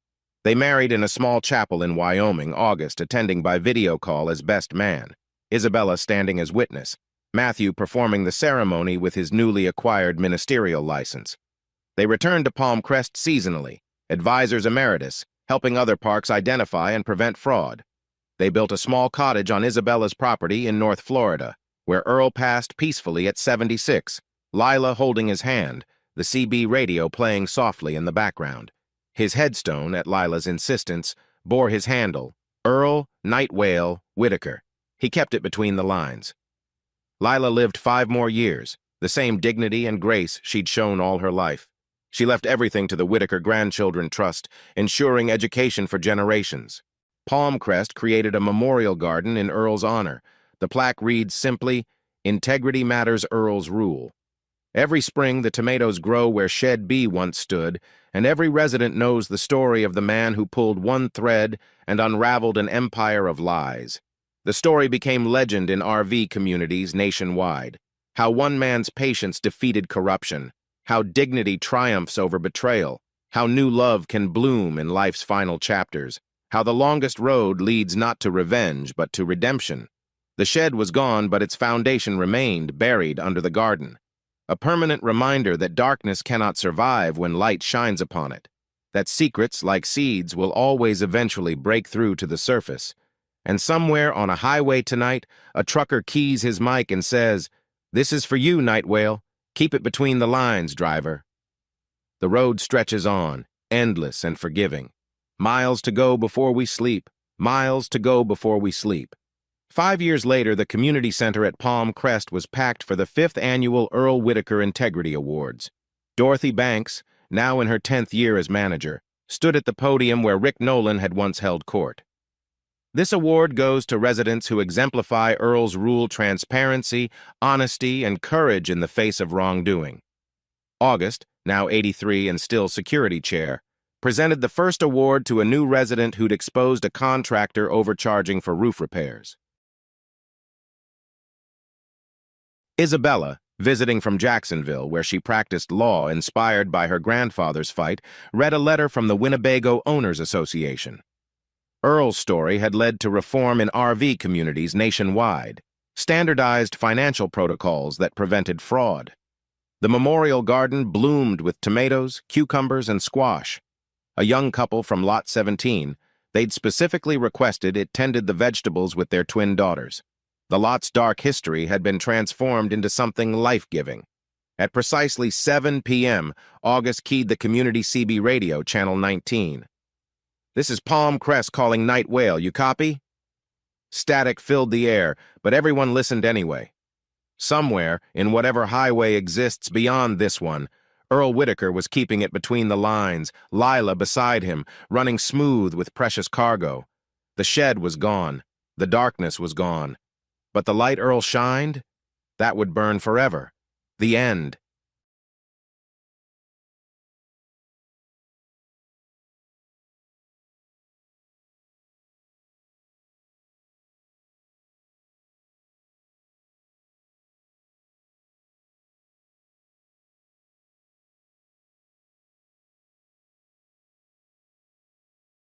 They married in a small chapel in Wyoming, August attending by video call as best man, Isabella standing as witness, Matthew performing the ceremony with his newly acquired ministerial license. They returned to Palm Crest seasonally, advisors emeritus, helping other parks identify and prevent fraud. They built a small cottage on Isabella's property in North Florida, where Earl passed peacefully at 76, Lila holding his hand, the CB radio playing softly in the background. His headstone, at Lila's insistence, bore his handle, Earl Night Whale Whitaker. He kept it between the lines. Lila lived 5 more years, the same dignity and grace she'd shown all her life. She left everything to the Whitaker Grandchildren Trust, ensuring education for generations. Palm Crest created a memorial garden in Earl's honor, The plaque reads simply, "Integrity matters, Earl's rule." Every spring, the tomatoes grow where Shed B once stood, and every resident knows the story of the man who pulled one thread and unraveled an empire of lies. The story became legend in RV communities nationwide. How one man's patience defeated corruption. How dignity triumphs over betrayal. How new love can bloom in life's final chapters. How the longest road leads not to revenge, but to redemption. The shed was gone, but its foundation remained buried under the garden. A permanent reminder that darkness cannot survive when light shines upon it. That secrets, like seeds, will always eventually break through to the surface. And somewhere on a highway tonight, a trucker keys his mic and says, "This is for you, Night Whale. Keep it between the lines, driver." The road stretches on, endless and forgiving. Miles to go before we sleep. Miles to go before we sleep. 5 years later, the community center at Palm Crest was packed for the 5th annual Earl Whitaker Integrity Awards. Dorothy Banks, now in her 10th year as manager, stood at the podium where Rick Nolan had once held court. This award goes to residents who exemplify Earl's rule: transparency, honesty, and courage in the face of wrongdoing. August, now 83 and still security chair, presented the first award to a new resident who'd exposed a contractor overcharging for roof repairs. Isabella, visiting from Jacksonville, where she practiced law inspired by her grandfather's fight, read a letter from the Winnebago Owners Association. Earl's story had led to reform in RV communities nationwide, standardized financial protocols that prevented fraud. The memorial garden bloomed with tomatoes, cucumbers, and squash. A young couple from Lot 17, they'd specifically requested it tended the vegetables with their twin daughters. The lot's dark history had been transformed into something life-giving. At precisely 7 p.m., August keyed the community CB radio, channel 19. "This is Palm Crest calling Night Whale, you copy?" Static filled the air, but everyone listened anyway. Somewhere, in whatever highway exists beyond this one, Earl Whitaker was keeping it between the lines, Lila beside him, running smooth with precious cargo. The shed was gone. The darkness was gone. But the light Earl shined? That would burn forever. The end.